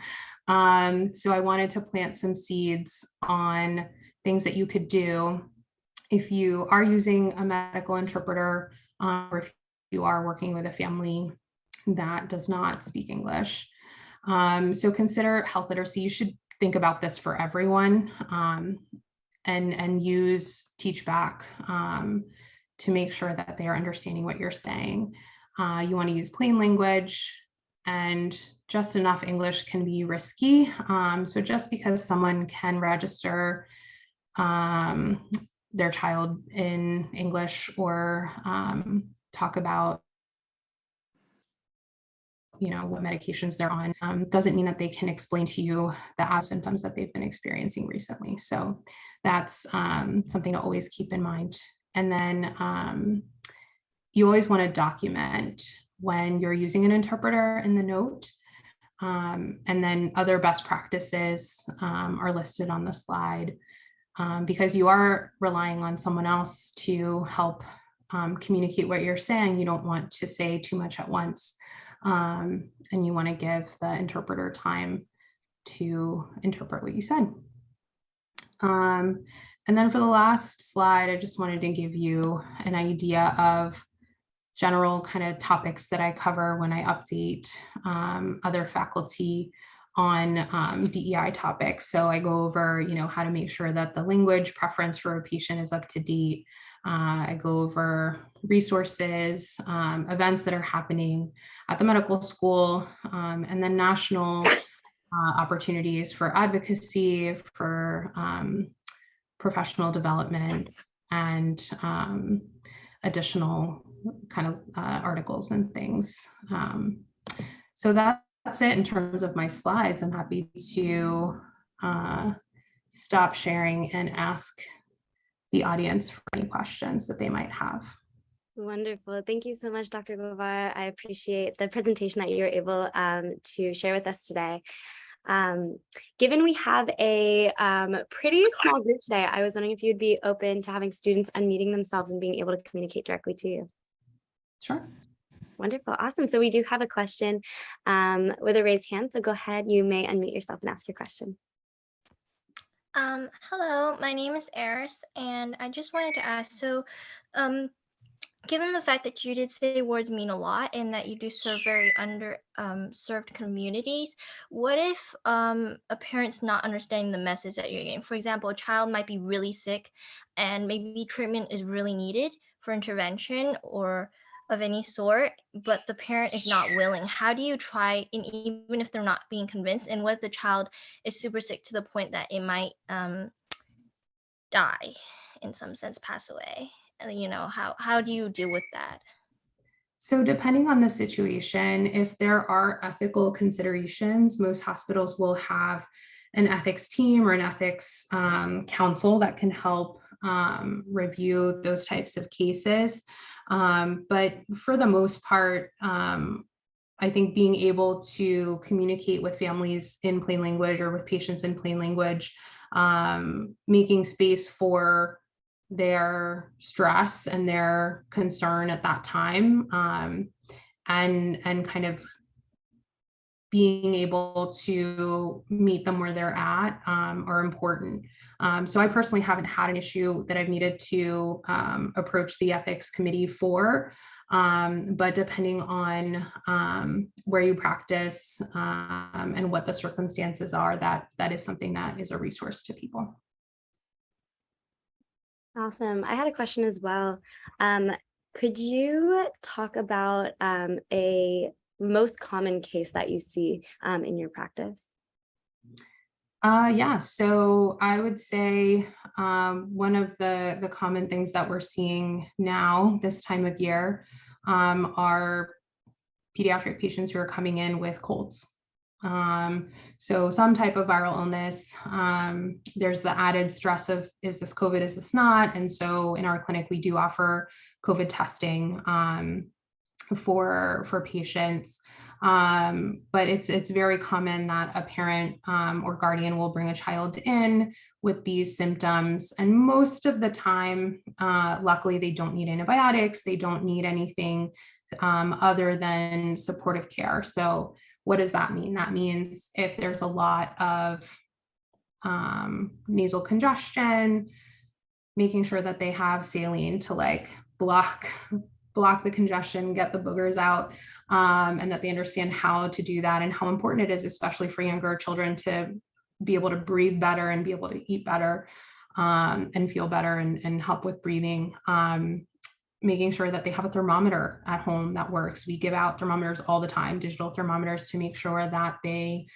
So I wanted to plant some seeds on things that you could do if you are using a medical interpreter, or if you are working with a family that does not speak English. So consider health literacy. You should think about this for everyone, and use teach back to make sure that they are understanding what you're saying. You want to use plain language, and just enough English can be risky. So just because someone can register their child in English, or talk about what medications they're on, doesn't mean that they can explain to you the symptoms that they've been experiencing recently. So that's something to always keep in mind. And then you always want to document when you're using an interpreter in the note. And then other best practices are listed on the slide, because you are relying on someone else to help communicate what you're saying. You don't want to say too much at once. And you want to give the interpreter time to interpret what you said. And then for the last slide, I just wanted to give you an idea of general kind of topics that I cover when I update other faculty on DEI topics. So I go over, how to make sure that the language preference for a patient is up to date. I go over resources, events that are happening at the medical school, and then national opportunities for advocacy, for professional development, and additional kind of articles and things. So that's it in terms of my slides. I'm happy to stop sharing and ask the audience for any questions that they might have. Wonderful. Thank you so much, Dr. Guevara. I appreciate the presentation that you were able to share with us today. Given we have a pretty small group today, I was wondering if you'd be open to having students unmuting themselves and being able to communicate directly to you. Sure. Wonderful. Awesome. So we do have a question with a raised hand. So go ahead. You may unmute yourself and ask your question. Hello, my name is Eris, and I just wanted to ask, so given the fact that you did say words mean a lot and that you do serve very served communities, what if a parent's not understanding the message that you're getting? For example, a child might be really sick and maybe treatment is really needed for intervention or of any sort, but the parent is not willing. How do you try, and even if they're not being convinced, and what if the child is super sick to the point that it might die, in some sense, pass away? And how do you deal with that? So depending on the situation, if there are ethical considerations, most hospitals will have an ethics team or an ethics council that can help review those types of cases. But for the most part, I think being able to communicate with families in plain language or with patients in plain language, making space for their stress and their concern at that time, and kind of being able to meet them where they're at are important. So I personally haven't had an issue that I've needed to approach the ethics committee for, but depending on where you practice and what the circumstances are, that is something that is a resource to people. Awesome. I had a question as well. Could you talk about a most common case that you see in your practice? Yeah, so I would say one of the common things that we're seeing now this time of year are pediatric patients who are coming in with colds. So some type of viral illness. There's the added stress of, is this COVID, is this not? And so in our clinic, we do offer COVID testing for patients. But it's very common that a parent or guardian will bring a child in with these symptoms. And most of the time, luckily, they don't need antibiotics. They don't need anything other than supportive care. So what does that mean? That means if there's a lot of nasal congestion, making sure that they have saline to like block the congestion, get the boogers out, and that they understand how to do that and how important it is, especially for younger children, to be able to breathe better and be able to eat better and feel better and help with breathing. Making sure that they have a thermometer at home that works. We give out thermometers all the time, digital thermometers, to make sure that they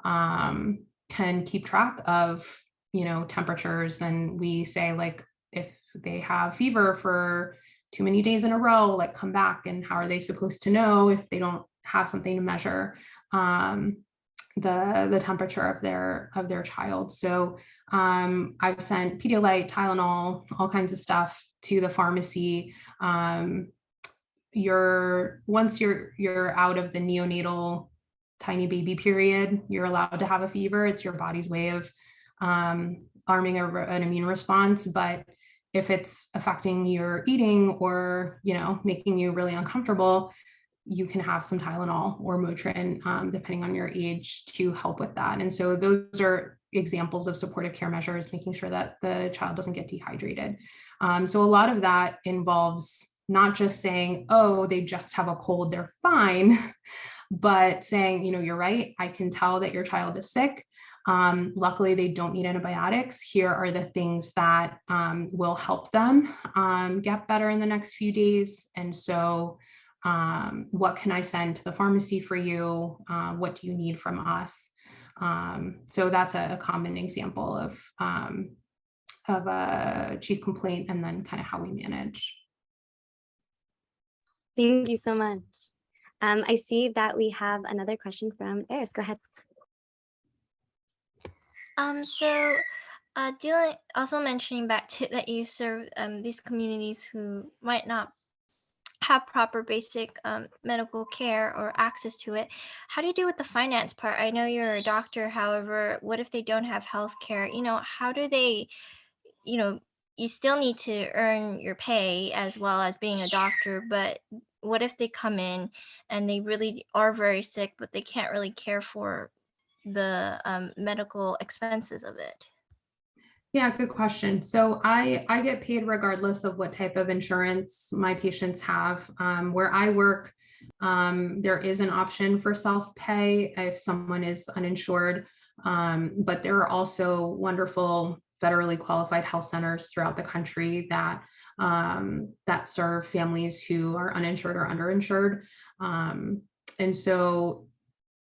can keep track of, temperatures. And we say, like, if they have fever for too many days in a row, like, come back, and how are they supposed to know if they don't have something to measure the temperature of their child? So I've sent Pedialyte, Tylenol, all kinds of stuff to the pharmacy. Once you're out of the neonatal tiny baby period, you're allowed to have a fever. It's your body's way of arming an immune response. But if it's affecting your eating or, making you really uncomfortable, you can have some Tylenol or Motrin, depending on your age, to help with that. And so those are examples of supportive care measures, making sure that the child doesn't get dehydrated. So a lot of that involves not just saying, oh, they just have a cold, they're fine, but saying, you're right, I can tell that your child is sick. Luckily, they don't need antibiotics. Here are the things that will help them get better in the next few days. And so what can I send to the pharmacy for you? What do you need from us? So that's a common example of a chief complaint, and then kind of how we manage. Thank you so much. I see that we have another question from Eris. Go ahead. Also mentioning back to that you serve these communities who might not have proper basic medical care or access to it. How do you deal with the finance part? I know you're a doctor, however, what if they don't have health care? How do they, you still need to earn your pay as well as being a doctor, but what if they come in and they really are very sick, but they can't really care for the medical expenses of it? Yeah, good question. So I get paid regardless of what type of insurance my patients have. Where I work, there is an option for self-pay if someone is uninsured, but there are also wonderful federally qualified health centers throughout the country that serve families who are uninsured or underinsured. And so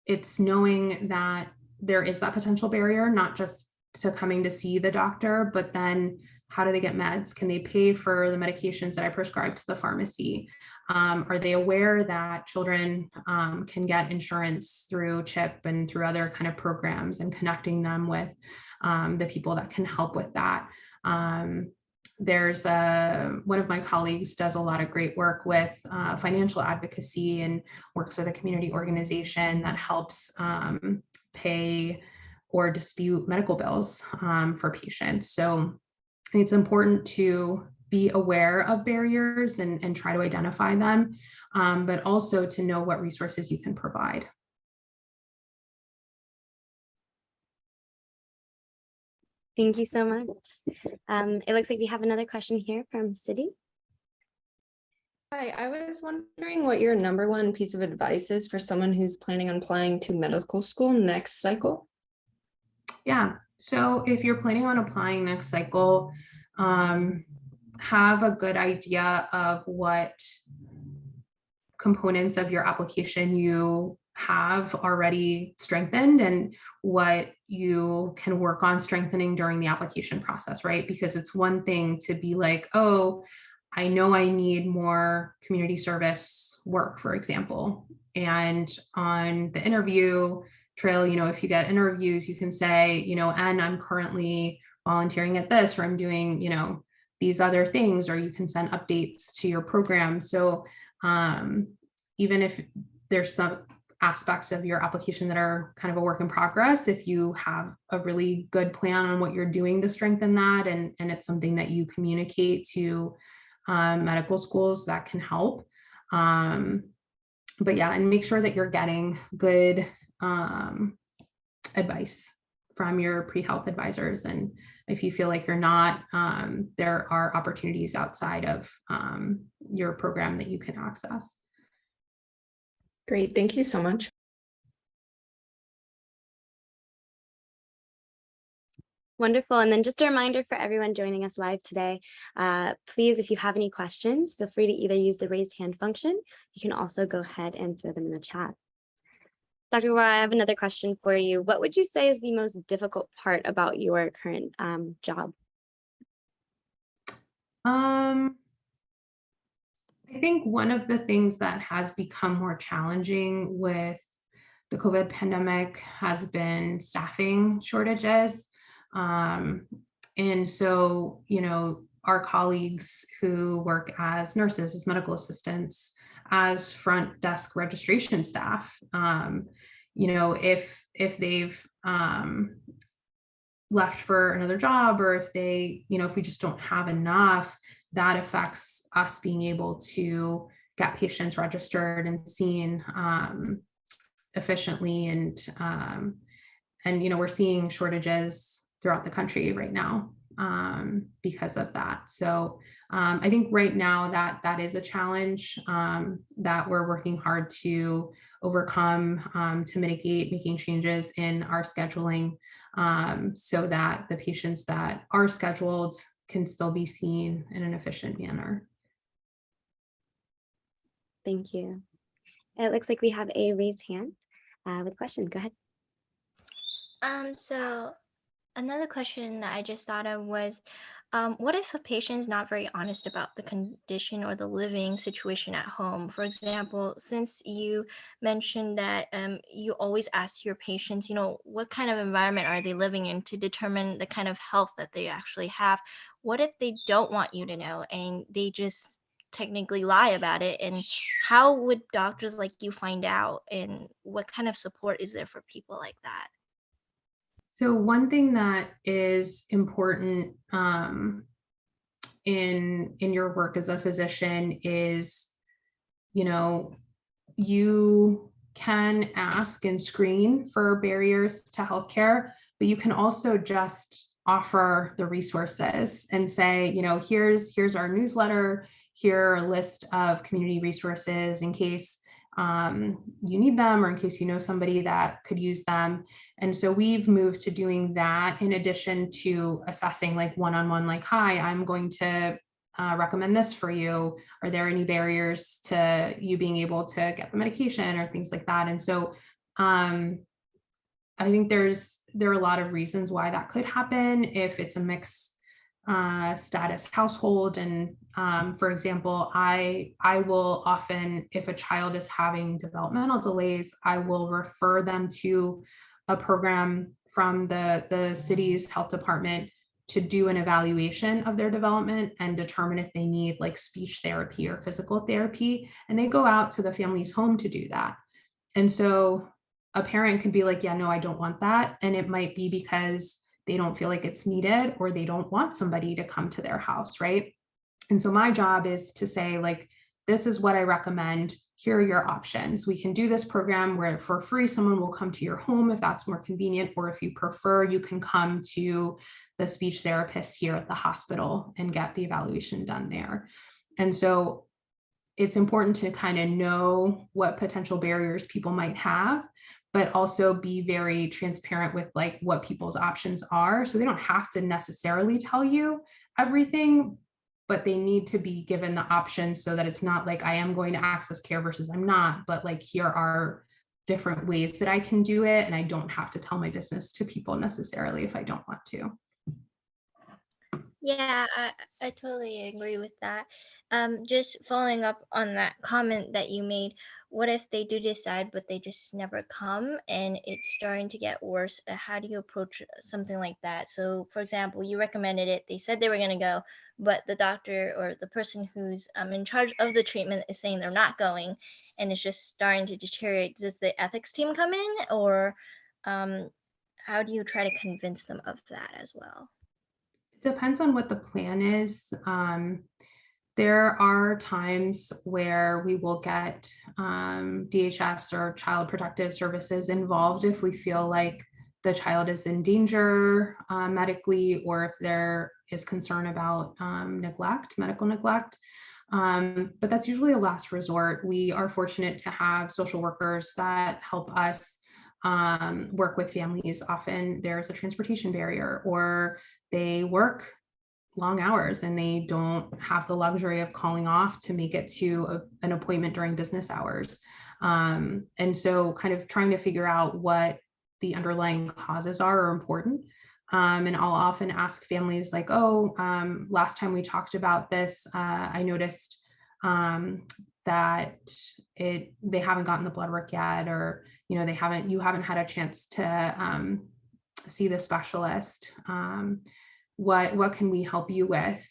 it's knowing that there is that potential barrier, not just to coming to see the doctor, but then how do they get meds? Can they pay for the medications that I prescribe to the pharmacy? Are they aware that children can get insurance through CHIP and through other kind of programs, and connecting them with the people that can help with that? There's one of my colleagues does a lot of great work with financial advocacy and works with a community organization that helps pay or dispute medical bills for patients. So it's important to be aware of barriers and try to identify them, but also to know what resources you can provide. Thank you so much. It looks like we have another question here from Sidi. Hi, I was wondering what your number one piece of advice is for someone who's planning on applying to medical school next cycle. Yeah, so if you're planning on applying next cycle, have a good idea of what components of your application you have already strengthened and what you can work on strengthening during the application process, right? Because it's one thing to be like, oh, I know I need more community service work, for example. And on the interview trail, if you get interviews, you can say, and I'm currently volunteering at this, or I'm doing, these other things, or you can send updates to your program. So even if there's some aspects of your application that are kind of a work in progress, if you have a really good plan on what you're doing to strengthen that, and it's something that you communicate to medical schools, that can help. But yeah, and make sure that you're getting good advice from your pre-health advisors. And if you feel like you're not, there are opportunities outside of your program that you can access. Great, thank you so much. Wonderful. And then just a reminder for everyone joining us live today, please, if you have any questions, feel free to either use the raised hand function. You can also go ahead and throw them in the chat. Dr. Guevara, I have another question for you. What would you say is the most difficult part about your current job? I think one of the things that has become more challenging with the COVID pandemic has been staffing shortages. And so, our colleagues who work as nurses, as medical assistants, as front desk registration staff, if they've left for another job, or if they, if we just don't have enough, that affects us being able to get patients registered and seen efficiently. And we're seeing shortages throughout the country right now because of that. So I think right now that is a challenge that we're working hard to overcome, to mitigate, making changes in our scheduling so that the patients that are scheduled can still be seen in an efficient manner. Thank you. It looks like we have a raised hand with a question. Go ahead. So another question that I just thought of was, what if a patient is not very honest about the condition or the living situation at home? For example, since you mentioned that you always ask your patients, what kind of environment are they living in to determine the kind of health that they actually have. What if they don't want you to know and they just technically lie about it? And how would doctors like you find out? And what kind of support is there for people like that? So one thing that is important in your work as a physician is, you can ask and screen for barriers to healthcare, but you can also just offer the resources and say, here's our newsletter, here are a list of community resources in case you need them, or in case somebody that could use them. And so we've moved to doing that in addition to assessing like one-on-one, like, hi, I'm going to recommend this for you. Are there any barriers to you being able to get the medication or things like that? And so I think there are a lot of reasons why that could happen if it's a mixed status household. And for example, I will often, if a child is having developmental delays, I will refer them to a program from the city's health department to do an evaluation of their development and determine if they need like speech therapy or physical therapy. And they go out to the family's home to do that. And so a parent could be like, yeah, no, I don't want that. And it might be because they don't feel like it's needed, or they don't want somebody to come to their house, right? And so my job is to say, like, this is what I recommend. Here are your options. We can do this program where for free, someone will come to your home if that's more convenient, or if you prefer, you can come to the speech therapist here at the hospital and get the evaluation done there. And so it's important to kind of know what potential barriers people might have, but also be very transparent with like what people's options are. So they don't have to necessarily tell you everything, but they need to be given the options so that it's not like I am going to access care versus I'm not, but like here are different ways that I can do it, and I don't have to tell my business to people necessarily if I don't want to. Yeah, I totally agree with that. Just following up on that comment that you made, what if they do decide, but they just never come and it's starting to get worse? How do you approach something like that? So, for example, you recommended it, they said they were going to go, but the doctor or the person who's in charge of the treatment is saying they're not going and it's just starting to deteriorate. Does the ethics team come in, or how do you try to convince them of that as well? Depends on what the plan is. There are times where we will get DHS or Child Protective Services involved if we feel like the child is in danger medically, or if there is concern about neglect, medical neglect. But that's usually a last resort. We are fortunate to have social workers that help us work with families. Often there's a transportation barrier, or they work long hours and they don't have the luxury of calling off to make it to an appointment during business hours. And so kind of trying to figure out what the underlying causes are important. And I'll often ask families like, oh, last time we talked about this, I noticed that they haven't gotten the blood work yet, or you haven't had a chance to see the specialist. What can we help you with?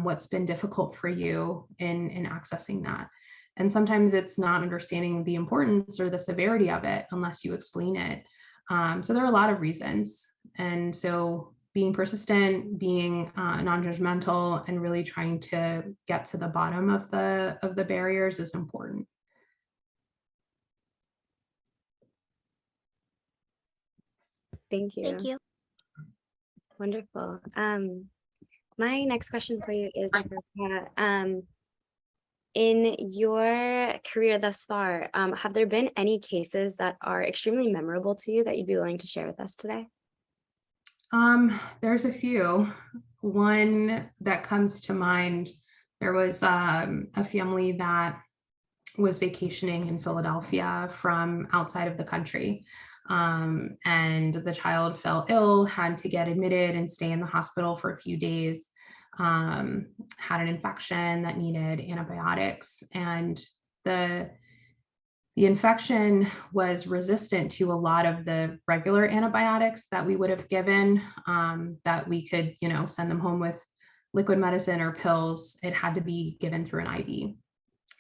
What's been difficult for you in accessing that? And sometimes it's not understanding the importance or the severity of it unless you explain it. So there are a lot of reasons. And so being persistent, being non-judgmental, and really trying to get to the bottom of the barriers is important. Thank you. Thank you. Wonderful. My next question for you is, in your career thus far, have there been any cases that are extremely memorable to you that you'd be willing to share with us today? There's a few. One that comes to mind, there was a family that was vacationing in Philadelphia from outside of the country. And the child fell ill, had to get admitted and stay in the hospital for a few days, had an infection that needed antibiotics. And the infection was resistant to a lot of the regular antibiotics that we would have given, that we could, send them home with liquid medicine or pills. It had to be given through an IV.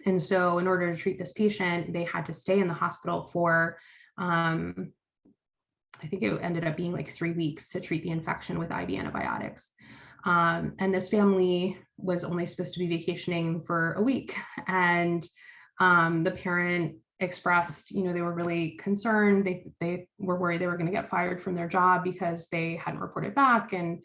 And so in order to treat this patient, they had to stay in the hospital for, I think it ended up being like 3 weeks to treat the infection with IV antibiotics. And this family was only supposed to be vacationing for a week. And the parent expressed, they were really concerned. They were worried they were going to get fired from their job because they hadn't reported back. And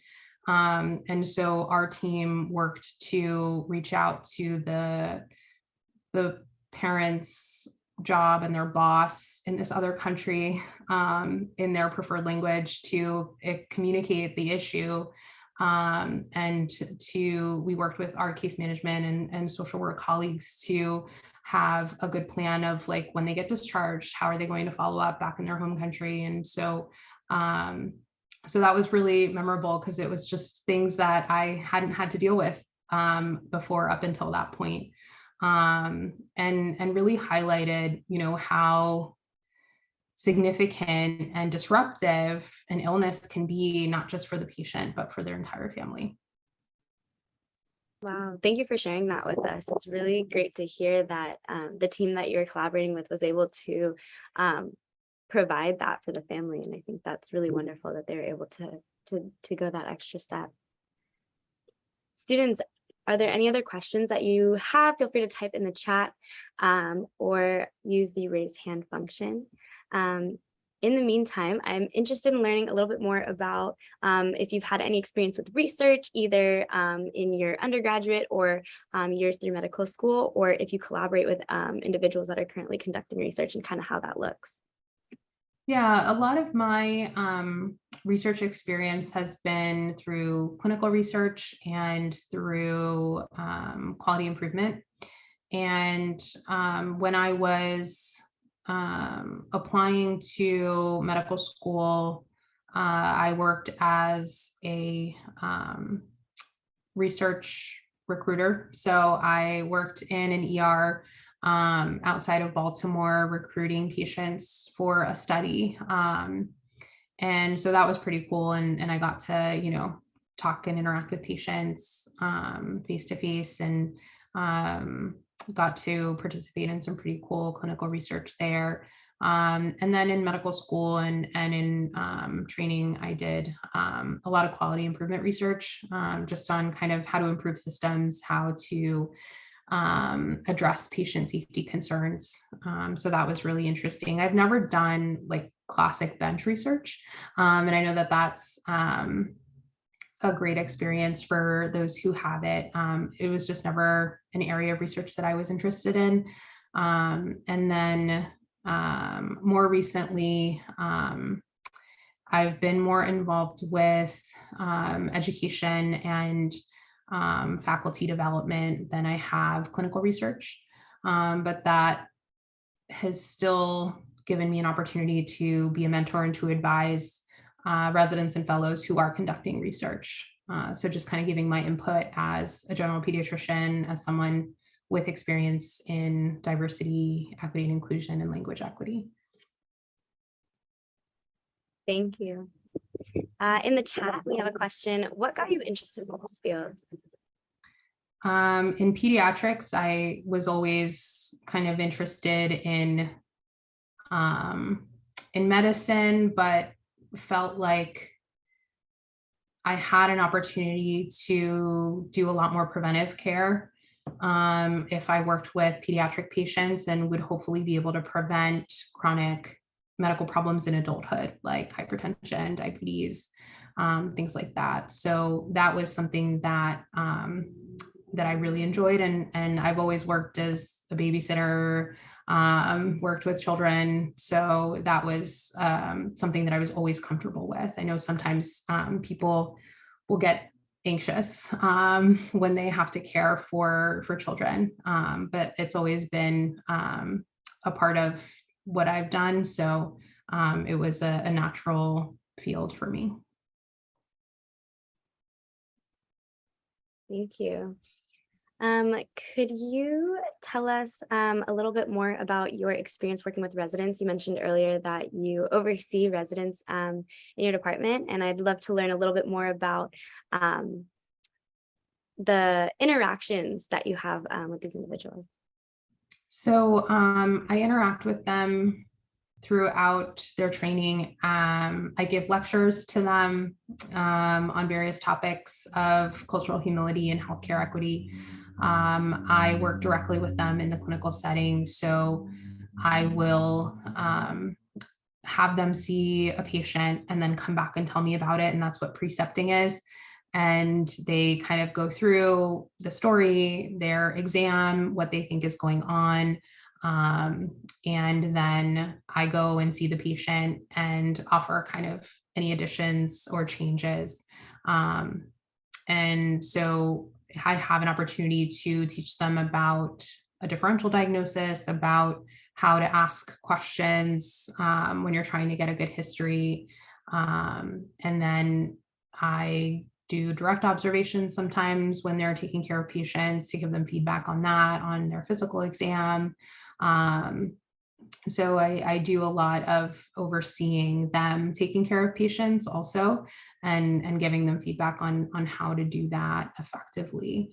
so our team worked to reach out to the parents' job and their boss in this other country, in their preferred language, to communicate the issue. And we worked with our case management and social work colleagues to have a good plan of like, when they get discharged, how are they going to follow up back in their home country? And so that was really memorable because it was just things that I hadn't had to deal with before up until that point. And really highlighted, how significant and disruptive an illness can be, not just for the patient, but for their entire family. Wow, thank you for sharing that with us. It's really great to hear that the team that you're collaborating with was able to provide that for the family. And I think that's really wonderful that they're able to go that extra step. Students, are there any other questions that you have? Feel free to type in the chat or use the raise hand function. In the meantime, I'm interested in learning a little bit more about if you've had any experience with research, either in your undergraduate or years through medical school, or if you collaborate with individuals that are currently conducting research and kind of how that looks. Yeah, a lot of my research experience has been through clinical research and through quality improvement. And when I was applying to medical school, I worked as a research recruiter. So I worked in an ER outside of Baltimore, recruiting patients for a study. And so that was pretty cool. And I got to, talk and interact with patients face to face, and got to participate in some pretty cool clinical research there. And then in medical school and in training, I did a lot of quality improvement research, just on kind of how to improve systems, how to address patient safety concerns. So that was really interesting. I've never done like classic bench research. And I know that that's a great experience for those who have it. It was just never an area of research that I was interested in. And then more recently, I've been more involved with education and faculty development than I have clinical research. But that has still given me an opportunity to be a mentor and to advise residents and fellows who are conducting research. So just kind of giving my input as a general pediatrician, as someone with experience in diversity, equity, and inclusion, and language equity. Thank you. In the chat, we have a question. What got you interested in this field? In pediatrics, I was always kind of interested in medicine, but felt like I had an opportunity to do a lot more preventive care if I worked with pediatric patients, and would hopefully be able to prevent chronic medical problems in adulthood, like hypertension, diabetes, things like that. So that was something that that I really enjoyed, and I've always worked as a babysitter, worked with children, so that was something that I was always comfortable with. I know sometimes people will get anxious when they have to care for children, but it's always been a part of what I've done, so it was a natural field for me. Thank you. Could you tell us a little bit more about your experience working with residents? You mentioned earlier that you oversee residents in your department, and I'd love to learn a little bit more about the interactions that you have with these individuals. So I interact with them throughout their training. I give lectures to them on various topics of cultural humility and healthcare equity. I work directly with them in the clinical setting, so I will have them see a patient and then come back and tell me about it, and that's what precepting is. And they kind of go through the story, their exam, what they think is going on. And then I go and see the patient and offer kind of any additions or changes. And so I have an opportunity to teach them about a differential diagnosis, about how to ask questions when you're trying to get a good history. And then I do direct observations sometimes when they're taking care of patients, to give them feedback on that, on their physical exam. So I do a lot of overseeing them taking care of patients also, and giving them feedback on how to do that effectively.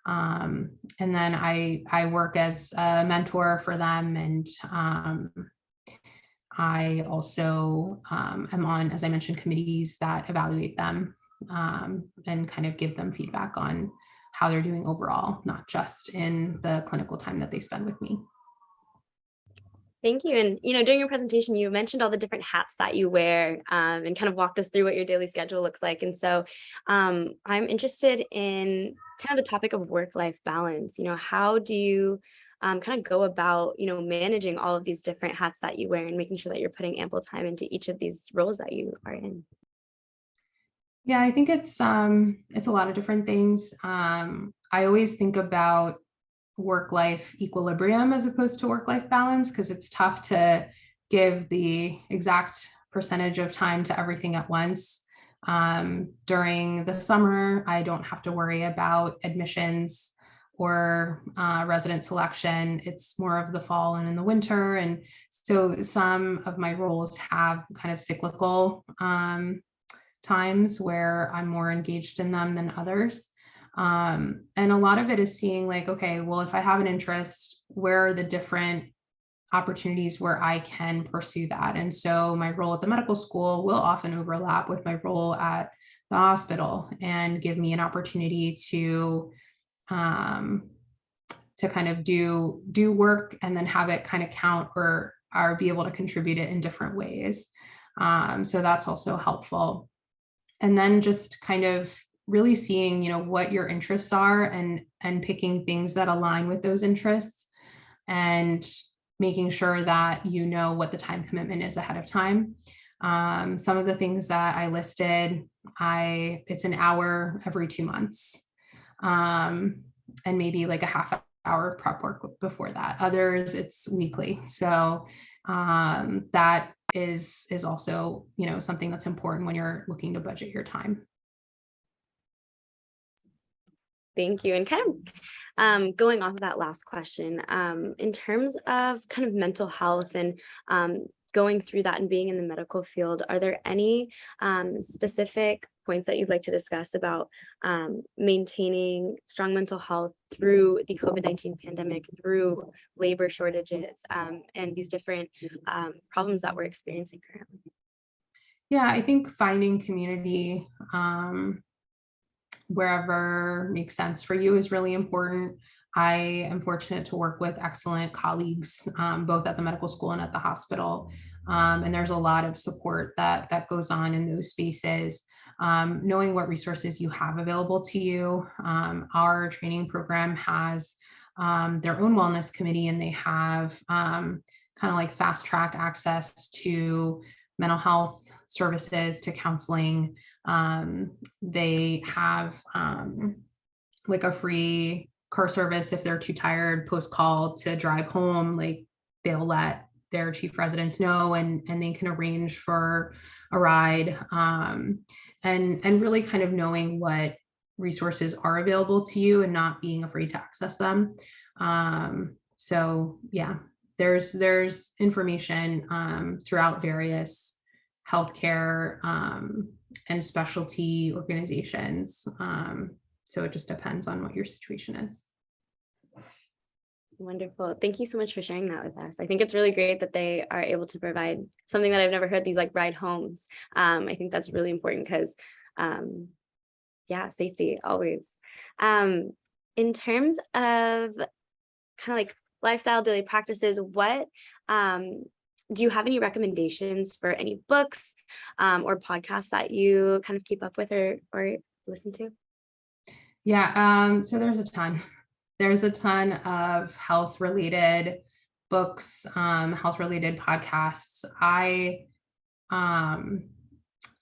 And then I work as a mentor for them, and I also am on, as I mentioned, committees that evaluate them and kind of give them feedback on how they're doing overall, not just in the clinical time that they spend with me. Thank you. And, during your presentation, you mentioned all the different hats that you wear and kind of walked us through what your daily schedule looks like. And so I'm interested in kind of the topic of work-life balance. How do you kind of go about, managing all of these different hats that you wear and making sure that you're putting ample time into each of these roles that you are in? Yeah, I think it's a lot of different things. I always think about work-life equilibrium as opposed to work-life balance, because it's tough to give the exact percentage of time to everything at once. During the summer, I don't have to worry about admissions or resident selection. It's more of the fall and in the winter. And so some of my roles have kind of cyclical times where I'm more engaged in them than others. And a lot of it is seeing like, okay, well, if I have an interest, where are the different opportunities where I can pursue that? And so my role at the medical school will often overlap with my role at the hospital and give me an opportunity to kind of do work and then have it kind of count or be able to contribute it in different ways. So that's also helpful. And then just kind of really seeing, what your interests are and picking things that align with those interests and making sure that you know what the time commitment is ahead of time. Some of the things that I listed, it's an hour every 2 months, and maybe like a half hour of prep work before that. Others, it's weekly. So that is also, something that's important when you're looking to budget your time. Thank you. And kind of going off of that last question, in terms of kind of mental health and going through that and being in the medical field, are there any specific points that you'd like to discuss about maintaining strong mental health through the COVID-19 pandemic, through labor shortages, and these different problems that we're experiencing currently? Yeah, I think finding community wherever makes sense for you is really important. I am fortunate to work with excellent colleagues, both at the medical school and at the hospital. And there's a lot of support that goes on in those spaces. Knowing what resources you have available to you. Our training program has their own wellness committee, and they have kind of like fast track access to mental health services, to counseling. They have like a free car service if they're too tired post call to drive home. Like they'll let their chief residents know, and they can arrange for a ride. And really kind of knowing what resources are available to you and not being afraid to access them. So yeah, there's information throughout various healthcare and specialty organizations. So it just depends on what your situation is. Wonderful. Thank you so much for sharing that with us. I think it's really great that they are able to provide something that I've never heard, these like ride homes. I think that's really important because, yeah, safety always. In terms of kind of like lifestyle daily practices, what do you have any recommendations for any books or podcasts that you kind of keep up with or listen to? Yeah, so there's a ton. There's a ton of health-related books, health-related podcasts.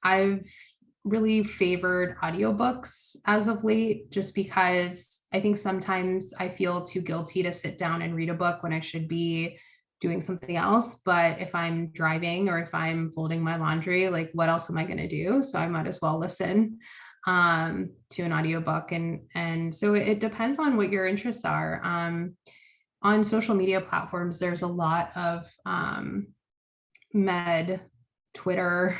I've really favored audiobooks as of late, just because I think sometimes I feel too guilty to sit down and read a book when I should be doing something else. But if I'm driving or if I'm folding my laundry, like what else am I going to do? So I might as well listen to an audiobook. And so it depends on what your interests are. On social media platforms, there's a lot of med Twitter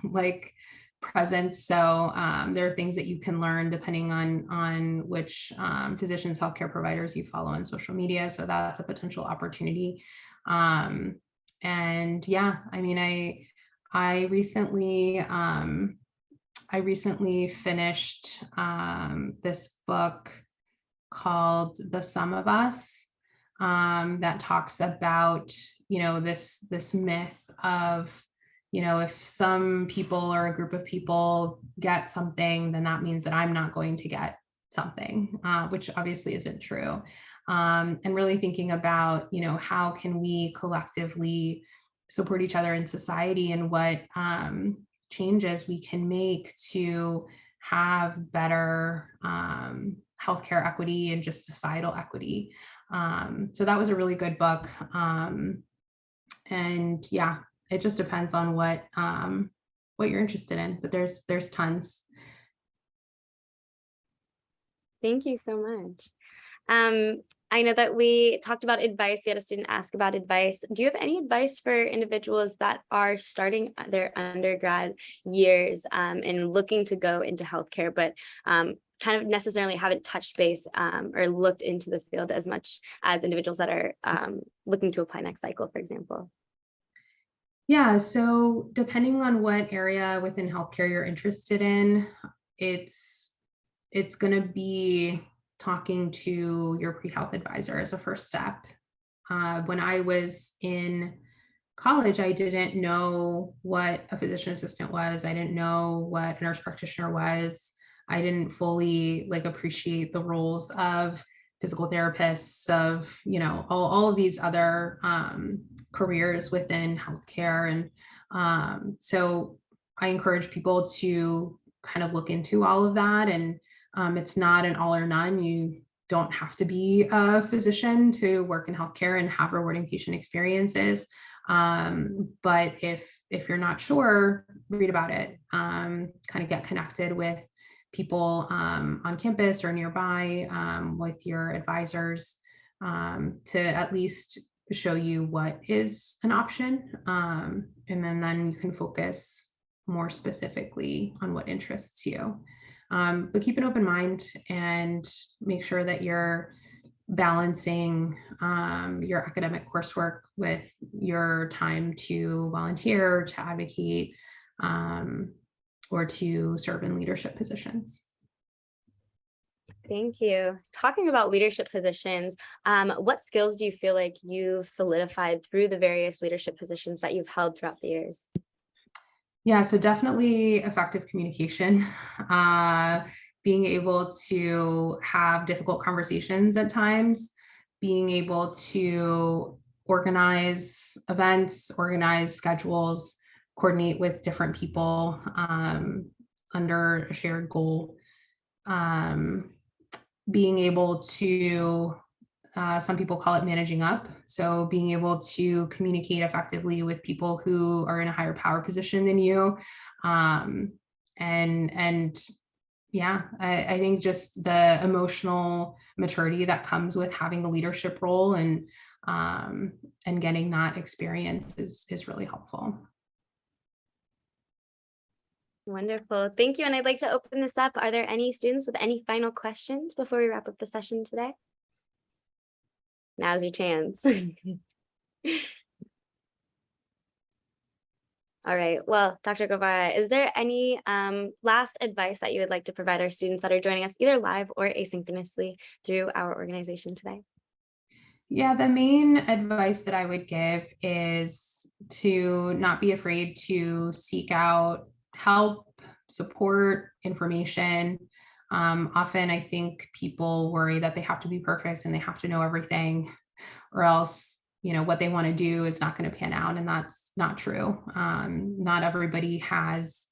like presence. So there are things that you can learn depending on which physicians, healthcare providers you follow on social media. So that's a potential opportunity. And yeah, I mean, I recently finished this book called The Sum of Us, that talks about, this myth of, if some people or a group of people get something, then that means that I'm not going to get something, which obviously isn't true. and really thinking about, how can we collectively support each other in society, and what changes we can make to have better healthcare equity and just societal equity. So that was a really good book. And yeah, it just depends on what you're interested in, but there's tons. Thank you so much. I know that we talked about advice. We had a student ask about advice. Do you have any advice for individuals that are starting their undergrad years and looking to go into healthcare, but kind of necessarily haven't touched base or looked into the field as much as individuals that are looking to apply next cycle, for example? Yeah, so depending on what area within healthcare you're interested in, it's going to be talking to your pre-health advisor as a first step. When I was in college, I didn't know what a physician assistant was. I didn't know what a nurse practitioner was. I didn't fully appreciate the roles of physical therapists, of all of these other careers within healthcare. And so I encourage people to kind of look into all of that. And it's not an all or none. You don't have to be a physician to work in healthcare and have rewarding patient experiences. But if you're not sure, read about it, kind of get connected with people on campus or nearby, with your advisors, to at least show you what is an option. And then you can focus more specifically on what interests you. But keep an open mind and make sure that you're balancing your academic coursework with your time to volunteer, to advocate, or to serve in leadership positions. Thank you. Talking about leadership positions, what skills do you feel like you've solidified through the various leadership positions that you've held throughout the years? Yeah, so definitely effective communication, being able to have difficult conversations at times, being able to organize events, organize schedules, coordinate with different people under a shared goal, being able to, some people call it managing up. So being able to communicate effectively with people who are in a higher power position than you. And yeah, I think just the emotional maturity that comes with having a leadership role and getting that experience is really helpful. Wonderful. Thank you. And I'd like to open this up. Are there any students with any final questions before we wrap up the session today? Now's your chance. All right. Well, Dr. Guevara, is there any last advice that you would like to provide our students that are joining us either live or asynchronously through our organization today? Yeah, the main advice that I would give is to not be afraid to seek out help, support, information. Often I think people worry that they have to be perfect and they have to know everything, or else, what they want to do is not going to pan out. And that's not true. Not everybody has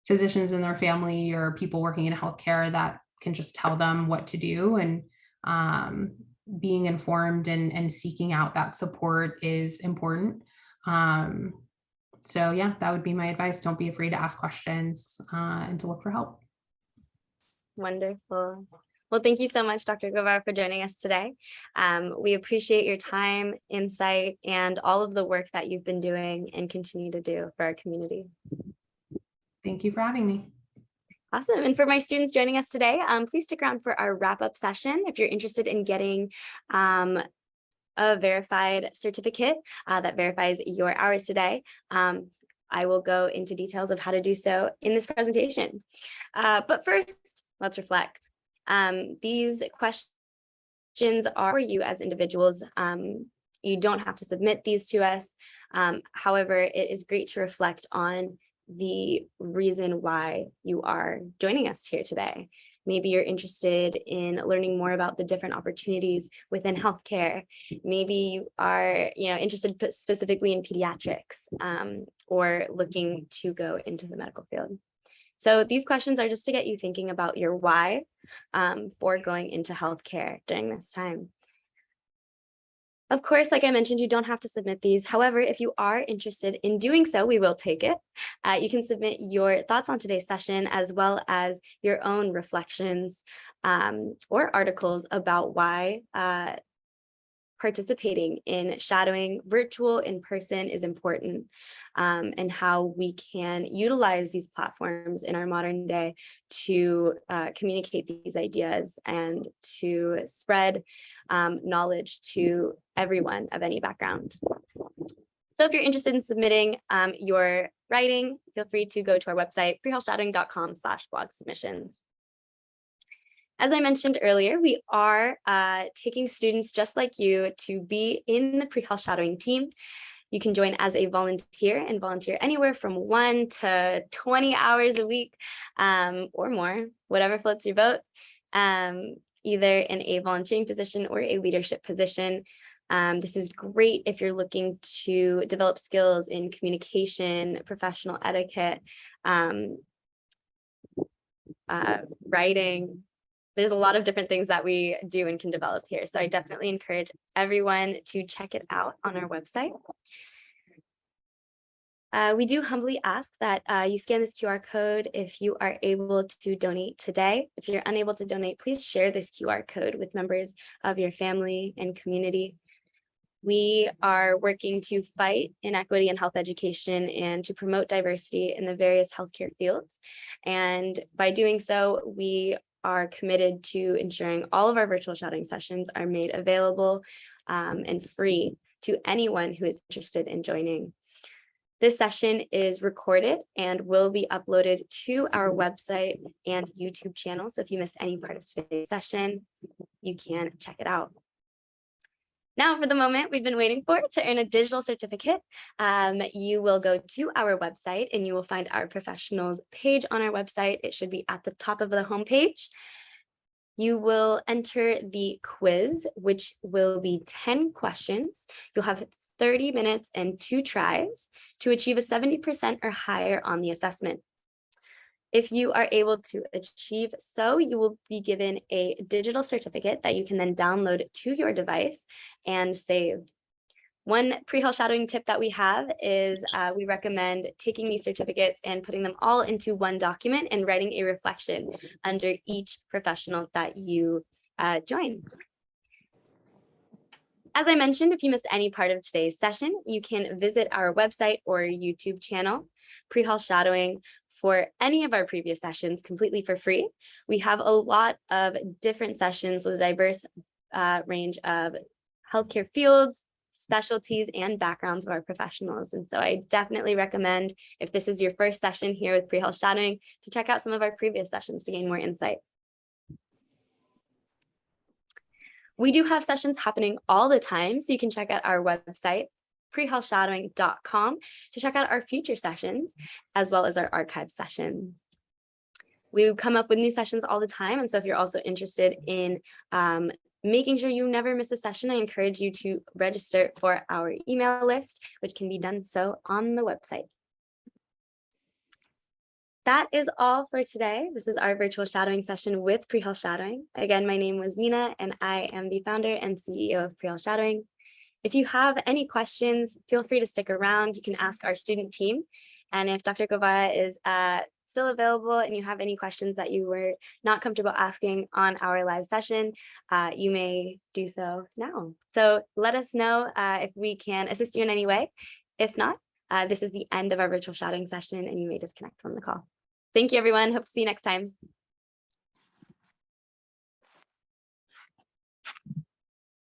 physicians in their family or people working in healthcare that can just tell them what to do. And being informed and seeking out that support is important. So yeah, that would be my advice. Don't be afraid to ask questions and to look for help. Wonderful. Well, thank you so much, Dr. Guevara, for joining us today. We appreciate your time, insight, and all of the work that you've been doing and continue to do for our community. Thank you for having me. Awesome. And for my students joining us today, please stick around for our wrap-up session. If you're interested in getting a verified certificate that verifies your hours today, I will go into details of how to do so in this presentation. But first, let's reflect. These questions are for you as individuals. You don't have to submit these to us. However, it is great to reflect on the reason why you are joining us here today. Maybe you're interested in learning more about the different opportunities within healthcare. Maybe you are, interested specifically in pediatrics, or looking to go into the medical field. So these questions are just to get you thinking about your why for going into healthcare during this time. Of course, like I mentioned, you don't have to submit these. However, if you are interested in doing so, we will take it. You can submit your thoughts on today's session, as well as your own reflections or articles about why participating in shadowing, virtual, in person, is important, and how we can utilize these platforms in our modern day to communicate these ideas and to spread knowledge to everyone of any background. So if you're interested in submitting your writing, feel free to go to our website, prehealthshadowing.com/blog submissions. As I mentioned earlier, we are taking students just like you to be in the pre-health shadowing team. You can join as a volunteer and volunteer anywhere from 1 to 20 hours a week or more, whatever floats your boat, either in a volunteering position or a leadership position. This is great if you're looking to develop skills in communication, professional etiquette, writing. There's a lot of different things that we do and can develop here. So I definitely encourage everyone to check it out on our website. We do humbly ask that you scan this QR code if you are able to donate today. If you're unable to donate, please share this QR code with members of your family and community. We are working to fight inequity in health education and to promote diversity in the various healthcare fields. And by doing so, we are committed to ensuring all of our virtual shadowing sessions are made available and free to anyone who is interested in joining. This session is recorded and will be uploaded to our website and YouTube channel. So if you missed any part of today's session, you can check it out. Now, for the moment we've been waiting for, to earn a digital certificate, you will go to our website and you will find our professionals page on our website. It should be at the top of the homepage. You will enter the quiz, which will be 10 questions. You'll have 30 minutes and 2 tries to achieve a 70% or higher on the assessment. If you are able to achieve so, you will be given a digital certificate that you can then download to your device and save. One pre-health shadowing tip that we have is we recommend taking these certificates and putting them all into one document and writing a reflection under each professional that you join. As I mentioned, if you missed any part of today's session, you can visit our website or YouTube channel, Pre-Health Shadowing, for any of our previous sessions completely for free. We have a lot of different sessions with a diverse range of healthcare fields, specialties, and backgrounds of our professionals. And so I definitely recommend, if this is your first session here with Pre-Health Shadowing, to check out some of our previous sessions to gain more insight. We do have sessions happening all the time, so you can check out our website, prehealthshadowing.com, to check out our future sessions, as well as our archive sessions. We come up with new sessions all the time, and so if you're also interested in making sure you never miss a session, I encourage you to register for our email list, which can be done so on the website. That is all for today. This is our virtual shadowing session with Pre-Health Shadowing. Again, my name was Nina, and I am the founder and CEO of Pre-Health Shadowing. If you have any questions, feel free to stick around. You can ask our student team. And if Dr. Guevara is still available and you have any questions that you were not comfortable asking on our live session, you may do so now. So let us know if we can assist you in any way. If not, this is the end of our virtual shadowing session and you may disconnect from the call. Thank you, everyone. Hope to see you next time.